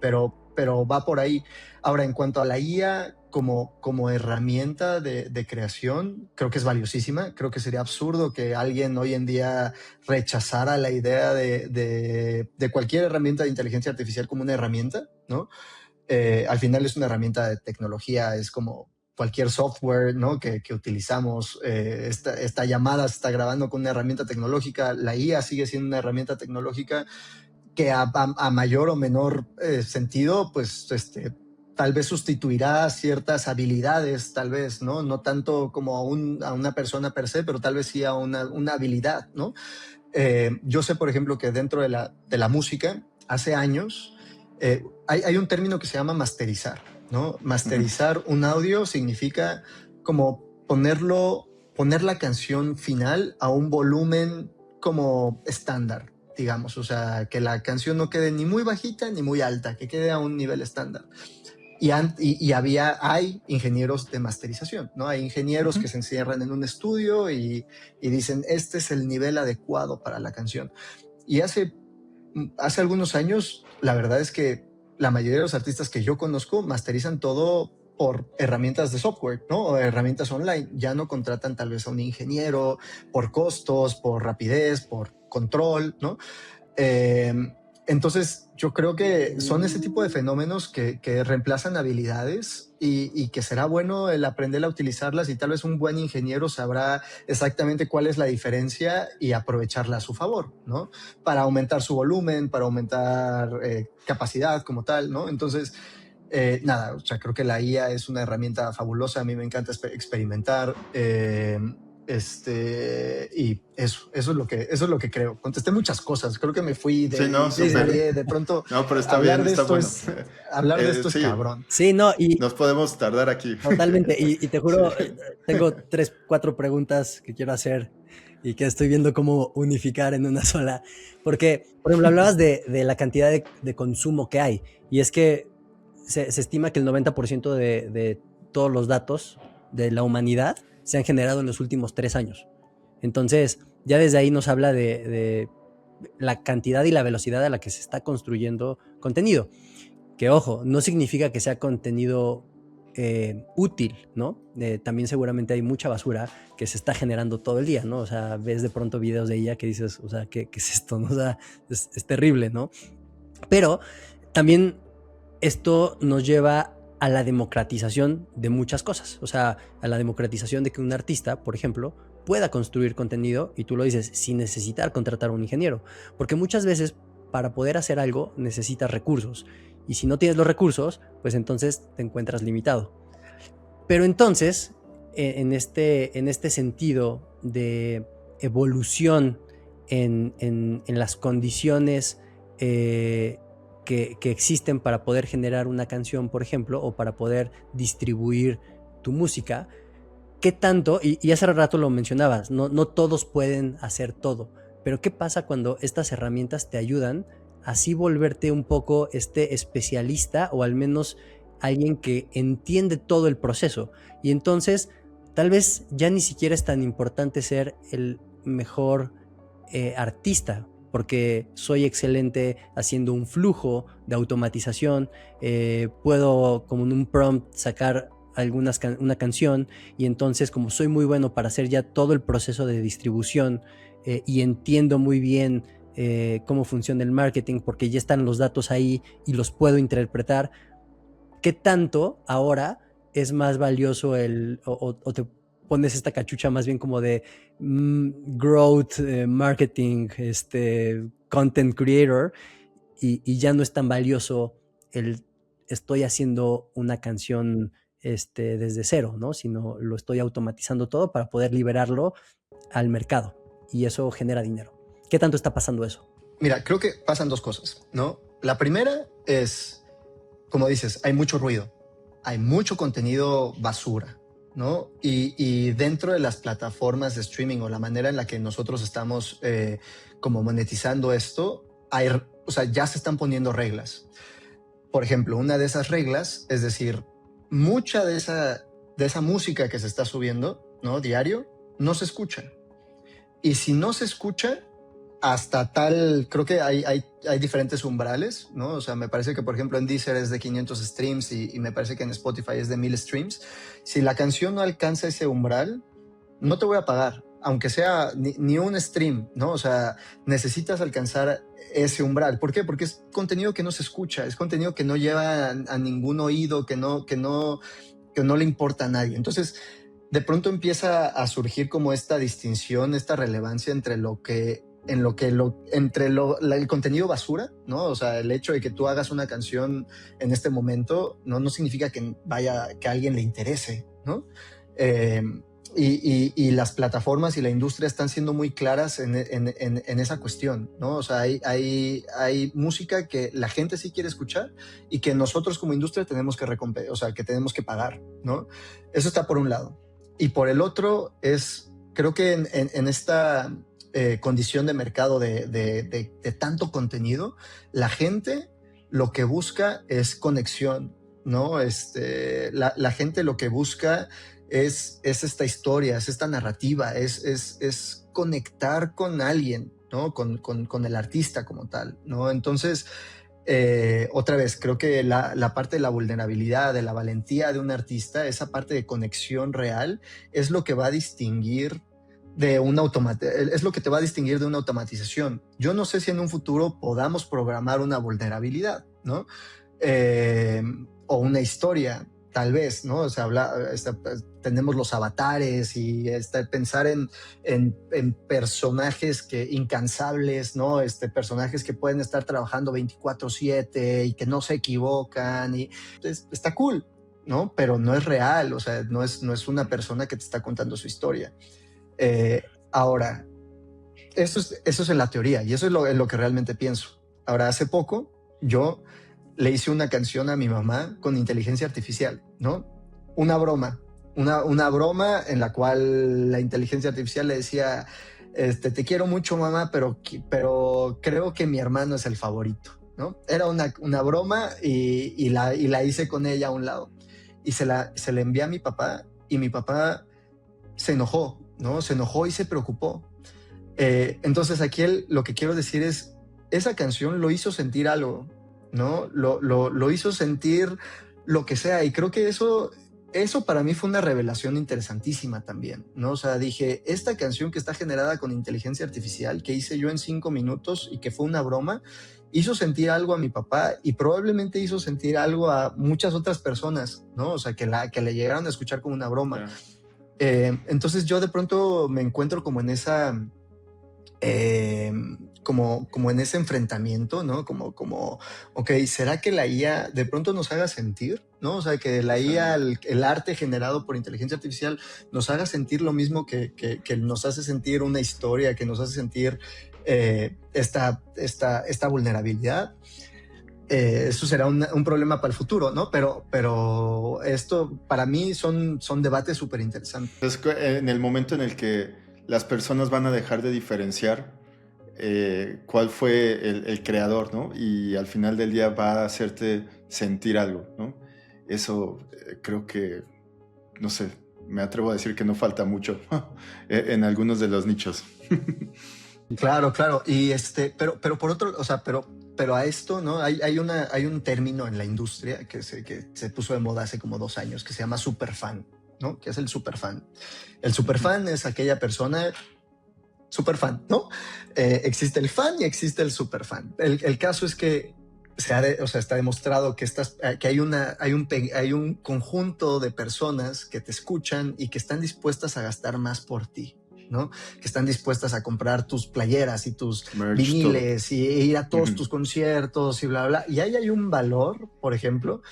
S1: Pero va por ahí. Ahora, en cuanto a la IA como herramienta de creación, creo que es valiosísima. Creo que sería absurdo que alguien hoy en día rechazara la idea de cualquier herramienta de inteligencia artificial como una herramienta, ¿no? Al final es una herramienta de tecnología, es como cualquier software, ¿no? que utilizamos. Esta llamada se está grabando con una herramienta tecnológica, la IA sigue siendo una herramienta tecnológica que a mayor o menor sentido, pues tal vez sustituirá ciertas habilidades, tal vez, ¿no? No tanto como a una persona per se, pero tal vez sí a una habilidad, ¿no? Yo sé, por ejemplo, que dentro de la música, hace años, hay un término que se llama masterizar, ¿no? Masterizar un audio significa como poner la canción final a un volumen como estándar, digamos. O sea, que la canción no quede ni muy bajita ni muy alta, que quede a un nivel estándar. Hay ingenieros de masterización, ¿no? Hay ingenieros que se encierran en un estudio y dicen, este es el nivel adecuado para la canción. Y hace algunos años, la verdad es que la mayoría de los artistas que yo conozco masterizan todo por herramientas de software, ¿no? O herramientas online. Ya no contratan tal vez a un ingeniero por costos, por rapidez, por control, ¿no? Entonces, yo creo que son ese tipo de fenómenos que reemplazan habilidades y que será bueno el aprender a utilizarlas, y tal vez un buen ingeniero sabrá exactamente cuál es la diferencia y aprovecharla a su favor, ¿no? Para aumentar su volumen, para aumentar capacidad como tal, ¿no? Entonces, nada, o sea, creo que la IA es una herramienta fabulosa. A mí me encanta experimentar. Y eso es lo que creo. Contesté muchas cosas. Creo que me fui
S3: Sí, no,
S1: de pronto.
S3: No, pero está bien, está bueno.
S1: Hablar de esto
S3: Sí,
S1: es cabrón.
S2: Sí, no, y
S3: nos podemos tardar aquí.
S2: totalmente. Y te juro,
S3: Sí.
S2: tengo 3, 4 preguntas que quiero hacer y que estoy viendo cómo unificar en una sola. Porque, por ejemplo, hablabas de la cantidad de consumo que hay. Y es que se estima que el 90% de todos los datos de la humanidad se han generado en los últimos 3 años. Entonces, ya desde ahí nos habla de la cantidad y la velocidad a la que se está construyendo contenido. Que, ojo, no significa que sea contenido útil, ¿no? También seguramente hay mucha basura que se está generando todo el día, ¿no? O sea, ves de pronto videos de ella que dices, o sea, ¿qué es esto? ¿No? O sea, es terrible, ¿no? Pero también esto nos lleva a la democratización de muchas cosas. O sea, a la democratización de que un artista, por ejemplo, pueda construir contenido, y tú lo dices, sin necesitar contratar a un ingeniero. Porque muchas veces, para poder hacer algo, necesitas recursos. Y si no tienes los recursos, pues entonces te encuentras limitado. Pero entonces, en este sentido de evolución en las condiciones que existen para poder generar una canción, por ejemplo, o para poder distribuir tu música, ¿qué tanto? Y hace rato lo mencionabas, no todos pueden hacer todo, pero ¿qué pasa cuando estas herramientas te ayudan a así volverte un poco especialista, o al menos alguien que entiende todo el proceso? Y entonces, tal vez ya ni siquiera es tan importante ser el mejor artista, porque soy excelente haciendo un flujo de automatización, puedo como en un prompt sacar una canción, y entonces como soy muy bueno para hacer ya todo el proceso de distribución y entiendo muy bien cómo funciona el marketing, porque ya están los datos ahí y los puedo interpretar, ¿qué tanto ahora es más valioso o te pones esta cachucha más bien como de growth, marketing, content creator, y ya no es tan valioso el estoy haciendo una canción desde cero, ¿no? Sino lo estoy automatizando todo para poder liberarlo al mercado, y eso genera dinero? ¿Qué tanto está pasando eso?
S1: Mira, creo que pasan dos cosas, ¿no? La primera es, como dices, hay mucho ruido, hay mucho contenido basura, ¿no? Y dentro de las plataformas de streaming, o la manera en la que nosotros estamos como monetizando esto, o sea, ya se están poniendo reglas. Por ejemplo, una de esas reglas es decir, mucha de esa música que se está subiendo, ¿no? Diario, no se escucha. Y si no se escucha, hasta tal, creo que hay diferentes umbrales, ¿no? O sea, me parece que, por ejemplo, en Deezer es de 500 streams y me parece que en Spotify es de 1000 streams. Si la canción no alcanza ese umbral, no te voy a pagar, aunque sea ni un stream, ¿no? O sea, necesitas alcanzar ese umbral. ¿Por qué? Porque es contenido que no se escucha, es contenido que no lleva a ningún oído, que no que no le importa a nadie. Entonces, de pronto empieza a surgir como esta distinción, esta relevancia entre el contenido basura, ¿no? O sea, el hecho de que tú hagas una canción en este momento no significa que a alguien le interese, ¿no? Y las plataformas y la industria están siendo muy claras en esa cuestión, ¿no? O sea, hay música que la gente sí quiere escuchar y que nosotros como industria tenemos que que tenemos que pagar, ¿no? Eso está por un lado. Y por el otro creo que en esta condición de mercado de tanto contenido, la gente lo que busca es conexión, ¿no? La gente lo que busca es esta historia, es esta narrativa, es conectar con alguien, ¿no? Con el artista como tal, ¿no? Entonces, otra vez, creo que la parte de la vulnerabilidad, de la valentía de un artista, esa parte de conexión real, es lo que va a distinguir es lo que te va a distinguir de una automatización. Yo no sé si en un futuro podamos programar una vulnerabilidad, ¿no? O una historia, tal vez, ¿no? O sea, tenemos los avatares y pensar en personajes incansables, ¿no? Personajes que pueden estar trabajando 24/7 y que no se equivocan. Y está cool, ¿no? Pero no es real, o sea, no es una persona que te está contando su historia. Ahora, eso es en la teoría y eso es lo que realmente pienso. Ahora, hace poco yo le hice una canción a mi mamá con inteligencia artificial, ¿no? Una broma en la cual la inteligencia artificial le decía, te quiero mucho, mamá, pero creo que mi hermano es el favorito, ¿no? Era una broma y la hice con ella a un lado. Y se la envié a mi papá y mi papá se enojó, ¿no? Se enojó y se preocupó. Entonces aquí lo que quiero decir es, esa canción lo hizo sentir algo, ¿no? Lo hizo sentir lo que sea, y creo que eso para mí fue una revelación interesantísima también, ¿no? O sea, dije, esta canción que está generada con inteligencia artificial, que hice yo en 5 minutos y que fue una broma, hizo sentir algo a mi papá y probablemente hizo sentir algo a muchas otras personas, ¿no? O sea, que le llegaron a escuchar como una broma.
S3: Claro.
S1: Entonces yo de pronto me encuentro como en esa... como en ese enfrentamiento, ¿no? Ok, ¿será que la IA de pronto nos haga sentir, ¿no? O sea, que la IA, el arte generado por inteligencia artificial nos haga sentir lo mismo que nos hace sentir una historia, que nos hace sentir esta vulnerabilidad. Eso será un problema para el futuro, ¿no? Pero esto para mí son debates súper interesantes.
S3: Es en el momento en el que las personas van a dejar de diferenciar cuál fue el creador, ¿no? Y al final del día va a hacerte sentir algo, ¿no? Eso creo que, no sé, me atrevo a decir que no falta mucho en algunos de los nichos.
S1: Claro. Y pero por otro, o sea, pero a esto, ¿no? Hay un término en la industria que se puso de moda hace como 2 años que se llama superfan, ¿no? ¿Qué es el superfan? El superfan es aquella persona superfan, ¿no? Existe el fan y existe el superfan. El caso es que está demostrado que hay un conjunto de personas que te escuchan y que están dispuestas a gastar más por ti, ¿no? Que están dispuestas a comprar tus playeras y tus viniles y ir a todos tus conciertos y bla, bla. Y ahí hay un valor, por ejemplo,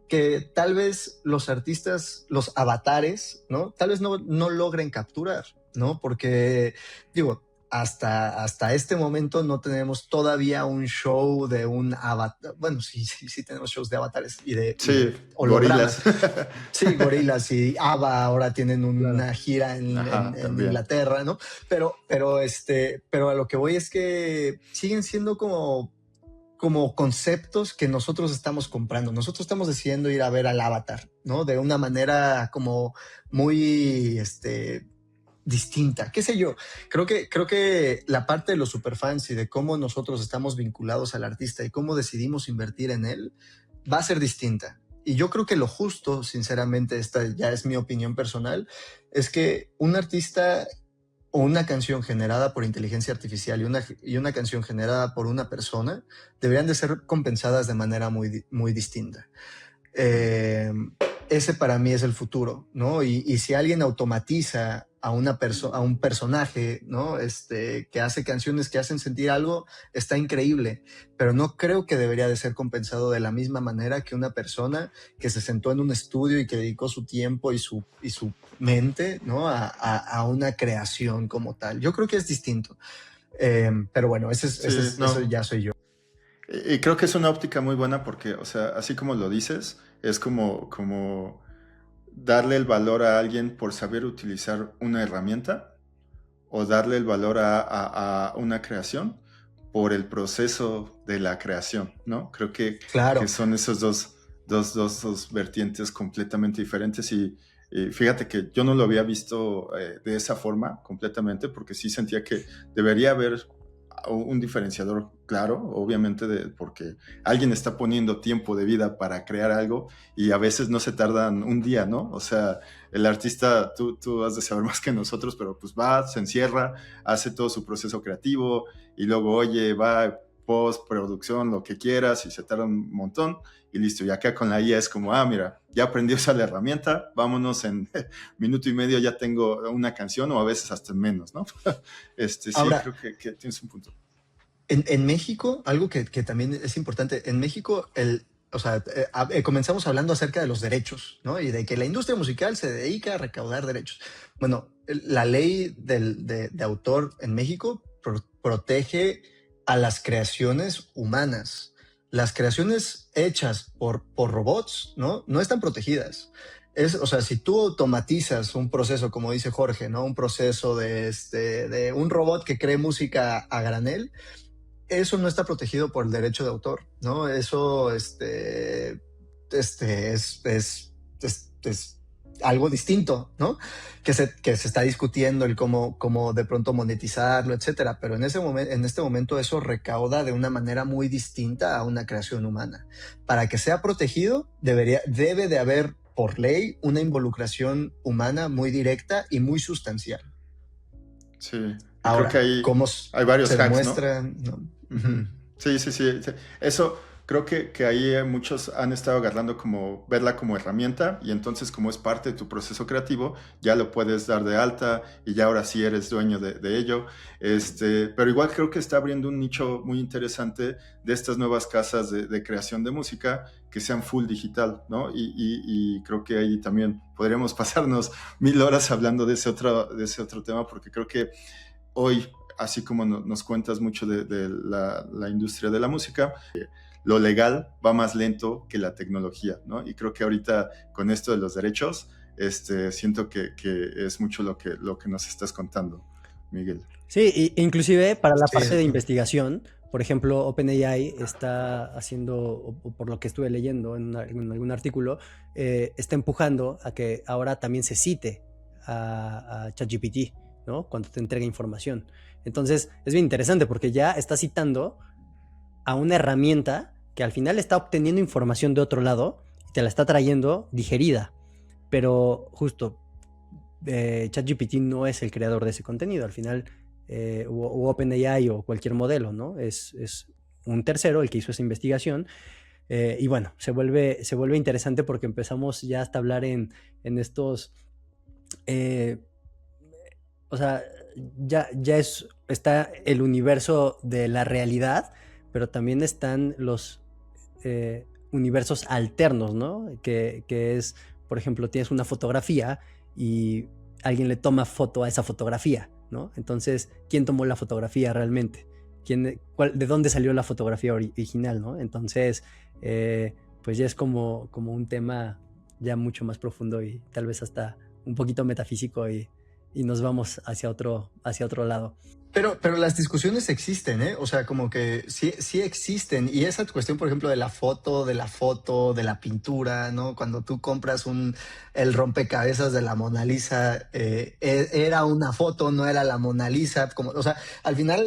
S1: que tal vez los artistas, los avatares, ¿no? Tal vez no logren capturar, ¿no? Porque, digo, hasta este momento no tenemos todavía un show de un avatar. Bueno, sí tenemos shows de avatares y de
S3: hologramas. Gorilas.
S1: Sí, Gorilas y ABBA ahora tienen una gira en Inglaterra, ¿no? Pero a lo que voy es que siguen siendo como conceptos que nosotros estamos comprando. Nosotros estamos decidiendo ir a ver al Avatar, ¿no? De una manera como muy distinta, qué sé yo. Creo que la parte de los superfans y de cómo nosotros estamos vinculados al artista y cómo decidimos invertir en él va a ser distinta. Y yo creo que lo justo, sinceramente, esta ya es mi opinión personal, es que un artista o una canción generada por inteligencia artificial y una canción generada por una persona deberían de ser compensadas de manera muy, muy distinta. ese para mí es el futuro, ¿no? Y si alguien automatiza a a un personaje, ¿no? Que hace canciones que hacen sentir algo, está increíble, pero no creo que debería de ser compensado de la misma manera que una persona que se sentó en un estudio y que dedicó su tiempo y su mente, ¿no? A una creación como tal. Yo creo que es distinto. Pero bueno,
S3: Sí,
S1: eso
S3: no.
S1: ya soy yo.
S3: Y creo que es una óptica muy buena porque, o sea, así como lo dices, es como darle el valor a alguien por saber utilizar una herramienta o darle el valor a una creación por el proceso de la creación, ¿no? Creo que
S1: Claro.
S3: son esos dos vertientes completamente diferentes y fíjate que yo no lo había visto de esa forma completamente porque sí sentía que debería haber un diferenciador claro, obviamente, porque alguien está poniendo tiempo de vida para crear algo y a veces no se tardan un día, ¿no? O sea, el artista, tú has de saber más que nosotros, pero pues va, se encierra, hace todo su proceso creativo y luego, oye, va postproducción, lo que quieras y se tarda un montón y listo. Y acá con la IA es como, mira, ya aprendí a usar la herramienta, vámonos en minuto y medio ya tengo una canción o a veces hasta menos, ¿no? Sí,
S1: Ahora,
S3: creo que tienes un punto.
S1: en México, algo que también es importante, en México, o sea, comenzamos hablando acerca de los derechos, ¿no? Y de que la industria musical se dedica a recaudar derechos. Bueno, la ley de autor en México protege a las creaciones humanas. Las creaciones hechas por robots, ¿no? No están protegidas. O sea, si tú automatizas un proceso, como dice Jorge, ¿no? Un proceso de un robot que cree música a granel, eso no está protegido por el derecho de autor, ¿no? Eso es algo distinto, ¿no? Que se está discutiendo el cómo de pronto monetizarlo, etcétera. Pero en este momento eso recauda de una manera muy distinta a una creación humana. Para que sea protegido, debe de haber por ley una involucración humana muy directa y muy sustancial.
S3: Sí, y creo que
S1: Ahora, ¿cómo
S3: hay varios
S1: se
S3: hacks, ¿no?
S1: demuestra? ¿No?
S3: Ujú.
S1: Ujú.
S3: Sí, sí, sí, sí. Eso creo que ahí muchos han estado agarrando como verla como herramienta y entonces como es parte de tu proceso creativo, ya lo puedes dar de alta y ya ahora sí eres dueño de ello. Pero igual creo que está abriendo un nicho muy interesante de estas nuevas casas de creación de música que sean full digital, ¿no? Y creo que ahí también podríamos pasarnos 1000 horas hablando de ese otro tema porque creo que hoy, así como nos cuentas mucho de la industria de la música, lo legal va más lento que la tecnología, ¿no? Y creo que ahorita con esto de los derechos, siento que es mucho lo que nos estás contando, Miguel.
S2: Sí, inclusive para la
S1: Sí,
S2: parte de investigación, por ejemplo, OpenAI está haciendo, o por lo que estuve leyendo en algún artículo, está empujando a que ahora también se cite a ChatGPT, ¿no? Cuando te entrega información. Entonces, es bien interesante porque ya está citando a una herramienta que al final está obteniendo información de otro lado y te la está trayendo digerida. Pero justo, ChatGPT no es el creador de ese contenido. Al final, o OpenAI o cualquier modelo, ¿no? Es un tercero el que hizo esa investigación. Y bueno, se vuelve interesante porque empezamos ya hasta hablar en estos... Eh, o sea, ya está el universo de la realidad, pero también están los universos alternos, ¿no? Que es, por ejemplo, tienes una fotografía y alguien le toma foto a esa fotografía, ¿no? Entonces, ¿quién tomó la fotografía realmente? ¿De dónde salió la fotografía original, ¿no? Entonces, pues ya es como un tema ya mucho más profundo y tal vez hasta un poquito metafísico y nos vamos hacia otro lado.
S1: pero las discusiones existen, ¿eh? O sea, como que sí existen. Y esa cuestión, por ejemplo, de la pintura, ¿no? Cuando tú compras el rompecabezas de la Mona Lisa, era una foto, no era la Mona Lisa. O sea, al final,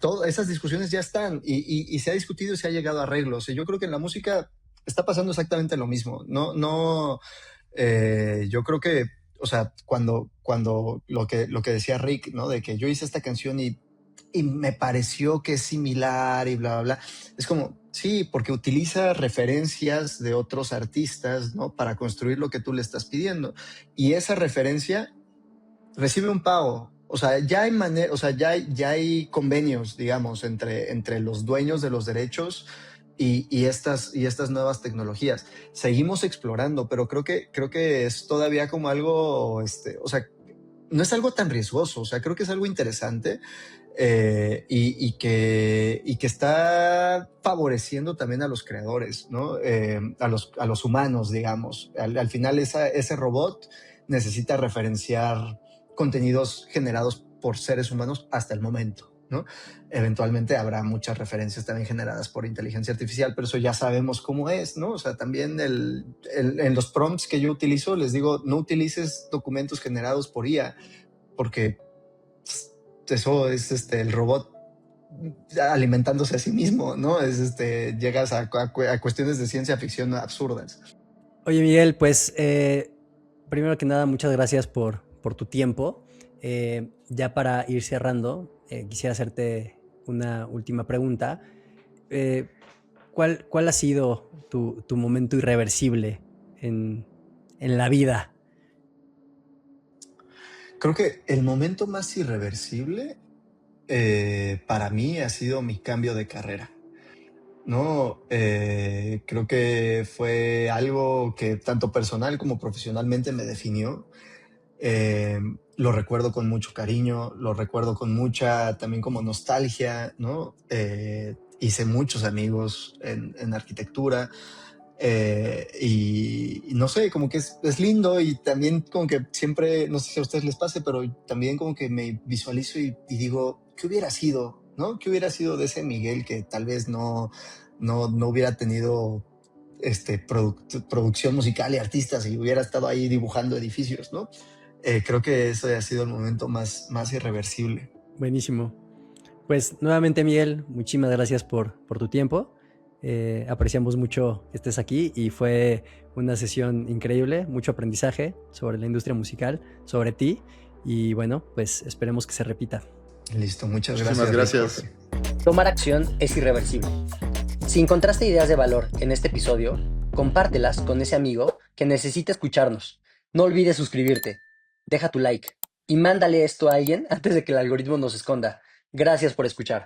S1: todas esas discusiones ya están y se ha discutido y se ha llegado a arreglos. Y yo creo que en la música está pasando exactamente lo mismo. No, yo creo que, o sea, cuando lo que decía Rick, ¿no? De que yo hice esta canción y me pareció que es similar y bla, bla, bla. Es como, Sí, porque utiliza referencias de otros artistas, ¿no? Para construir lo que tú le estás pidiendo. Y esa referencia recibe un pago. O sea, ya hay manera, o sea, ya hay convenios, digamos, entre los dueños de los derechos y estas nuevas tecnologías. Seguimos explorando, pero creo que es todavía como algo, o sea, no es algo tan riesgoso, o sea, creo que es algo interesante, y que está favoreciendo también a los creadores, ¿no? A los humanos, digamos. Al final ese robot necesita referenciar contenidos generados por seres humanos hasta el momento, ¿no? Eventualmente habrá muchas referencias también generadas por inteligencia artificial, pero eso ya sabemos cómo es, ¿no? O sea, también en los prompts que yo utilizo les digo, no utilices documentos generados por IA, porque eso es el robot alimentándose a sí mismo, ¿no? Llegas a cuestiones de ciencia ficción absurdas.
S2: Oye, Miguel, pues primero que nada, muchas gracias por tu tiempo. Ya para ir cerrando, quisiera hacerte una última pregunta. Eh, ¿Cuál ha sido tu momento irreversible en la vida?
S1: Creo que el momento más irreversible, para mí ha sido mi cambio de carrera. No, creo que fue algo que tanto personal como profesionalmente me definió. Lo recuerdo con mucho cariño, lo recuerdo con mucha también como nostalgia, ¿no? Hice muchos amigos en arquitectura, y no sé, como que es lindo, y también como que siempre, no sé si a ustedes les pase, pero también como que me visualizo y digo, ¿qué hubiera sido? ¿No? ¿Qué hubiera sido de ese Miguel que tal vez no hubiera tenido producción musical y artistas y hubiera estado ahí dibujando edificios, ¿no? Creo que ese ha sido el momento más irreversible.
S2: Buenísimo. Pues nuevamente, Miguel, muchísimas gracias por tu tiempo. Apreciamos mucho que estés aquí y fue una sesión increíble, mucho aprendizaje sobre la industria musical, sobre ti, y bueno, pues esperemos que se repita.
S1: Listo, muchas
S3: Muchísimas
S1: gracias.
S3: gracias.
S2: Tomar acción es irreversible. Si encontraste ideas de valor en este episodio, compártelas con ese amigo que necesita escucharnos. No olvides suscribirte, deja tu like y mándale esto a alguien antes de que el algoritmo nos esconda. Gracias por escuchar.